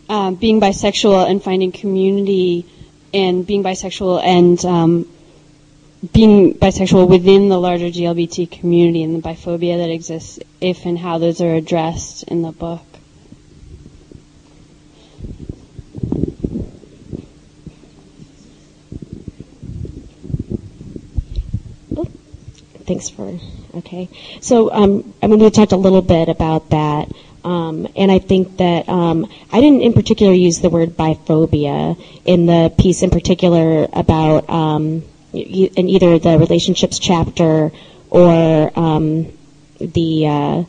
being bisexual and finding community and being bisexual and being bisexual within the larger GLBT community and the biphobia that exists, if and how those are addressed in the book. Thanks for, okay. So, we talked a little bit about that, and I think that I didn't in particular use the word biphobia in the piece in particular about in either the relationships chapter or the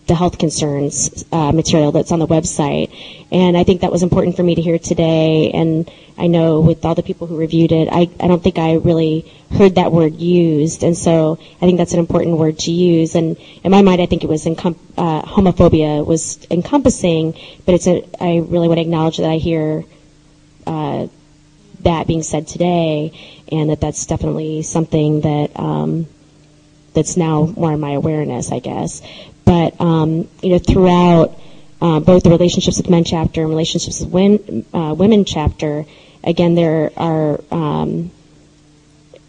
health concerns material that's on the website. And I think that was important for me to hear today, and I know with all the people who reviewed it, I don't think I really heard that word used, and so I think that's an important word to use. And in my mind, I think it was homophobia was encompassing, but I really want to acknowledge that I hear that being said today, and that's definitely something that that's now more in my awareness, I guess. But throughout both the relationships with men chapter and relationships with women chapter, again, there are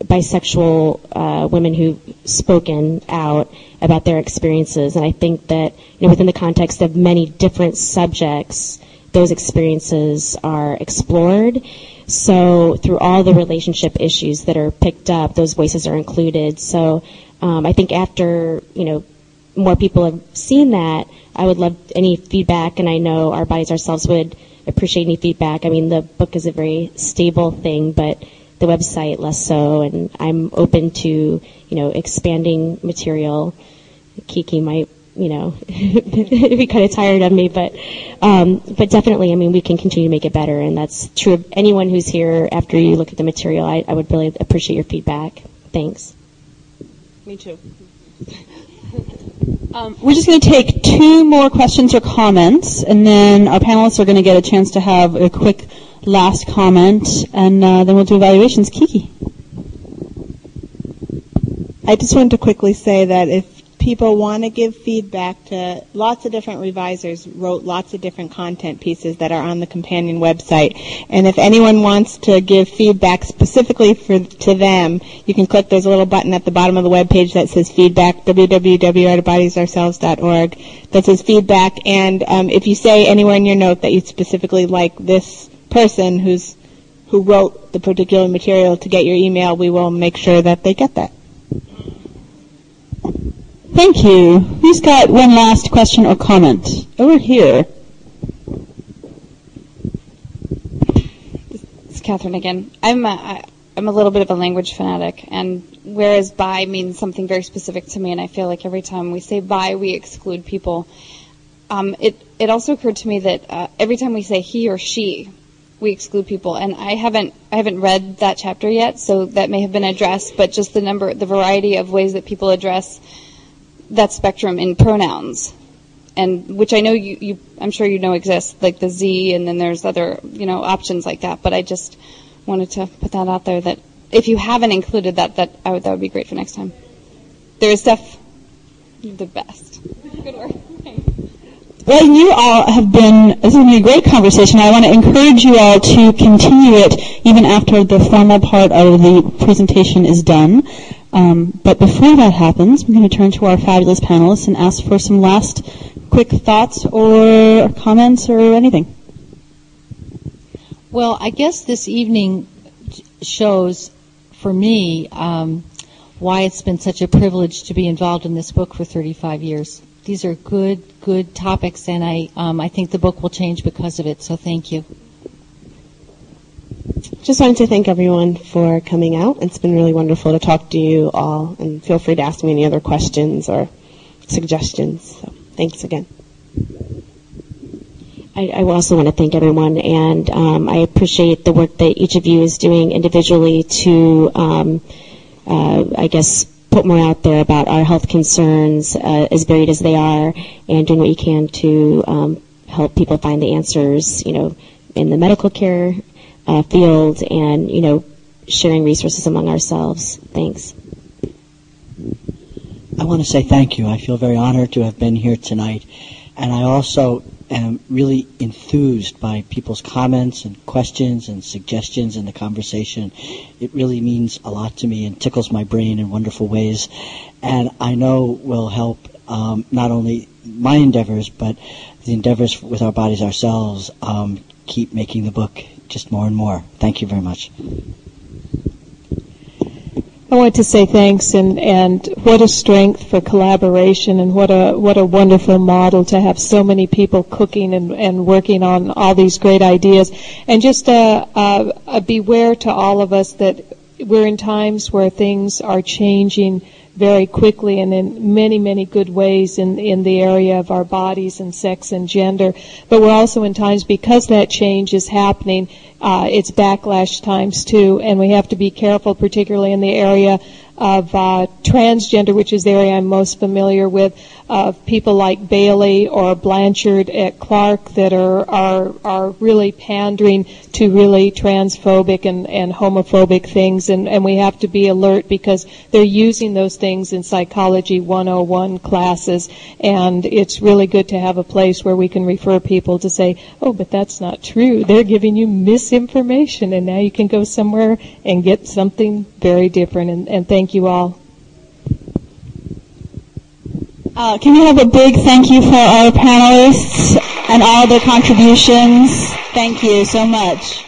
bisexual women who've spoken out about their experiences, and I think that within the context of many different subjects, those experiences are explored. So through all the relationship issues that are picked up, those voices are included. So I think after more people have seen that, I would love any feedback, and I know Our Bodies Ourselves would appreciate any feedback. I mean, the book is a very stable thing, but the website less so, and I'm open to, expanding material. Kiki might, be kind of tired of me, but definitely, we can continue to make it better, and that's true of anyone who's here after you look at the material. I would really appreciate your feedback. Thanks. Me too. We're just going to take 2 more questions or comments, and then our panelists are going to get a chance to have a quick last comment, and then we'll do evaluations. Kiki. I just wanted to quickly say that if people want to give feedback to lots of different revisers, wrote lots of different content pieces that are on the companion website. And if anyone wants to give feedback specifically to them, you can click, there's a little button at the bottom of the webpage that says feedback, www.outofbodiesourselves.org, that says feedback. And if you say anywhere in your note that you specifically like this person who wrote the particular material to get your email, we will make sure that they get that. Thank you. Who's got one last question or comment? Over here. It's Catherine again. I'm a little bit of a language fanatic, and whereas bi means something very specific to me, and I feel like every time we say bi, we exclude people. It also occurred to me that every time we say he or she, we exclude people, and I haven't read that chapter yet, so that may have been addressed, but just the variety of ways that people address that spectrum in pronouns, and which I know I'm sure you know exists, like the Z, and then there's other options like that. But I just wanted to put that out there that if you haven't included that would be great for next time. There is stuff the best. Good work. Well, you all have this has been a great conversation. I want to encourage you all to continue it even after the formal part of the presentation is done. But before that happens, I'm going to turn to our fabulous panelists and ask for some last quick thoughts or comments or anything. Well, I guess this evening shows, for me, why it's been such a privilege to be involved in this book for 35 years. These are good topics, and I think the book will change because of it, so thank you. Just wanted to thank everyone for coming out. It's been really wonderful to talk to you all, and feel free to ask me any other questions or suggestions. So thanks again. I also want to thank everyone, and I appreciate the work that each of you is doing individually to, I guess, put more out there about our health concerns, as varied as they are, and doing what you can to help people find the answers, in the medical care field, and, sharing resources among ourselves. Thanks. I want to say thank you. I feel very honored to have been here tonight, and I also am really enthused by people's comments and questions and suggestions in the conversation. It really means a lot to me and tickles my brain in wonderful ways, and I know will help not only my endeavors, but the endeavors with our bodies ourselves keep making the book just more and more. Thank you very much. I want to say thanks, and what a strength for collaboration, and what a wonderful model to have so many people cooking and working on all these great ideas. And just beware to all of us that we're in times where things are changing very quickly and in many, many good ways in the area of our bodies and sex and gender. But we're also in times, because that change is happening, it's backlash times too, and we have to be careful, particularly in the area of transgender, which is the area I'm most familiar with, of people like Bailey or Blanchard at Clark that are really pandering to really transphobic and homophobic things, and we have to be alert because they're using those things in Psychology 101 classes, and it's really good to have a place where we can refer people to say, oh, but that's not true. They're giving you misinformation, and now you can go somewhere and get something very different, and thank you all. Can we have a big thank you for our panelists and all their contributions? Thank you so much.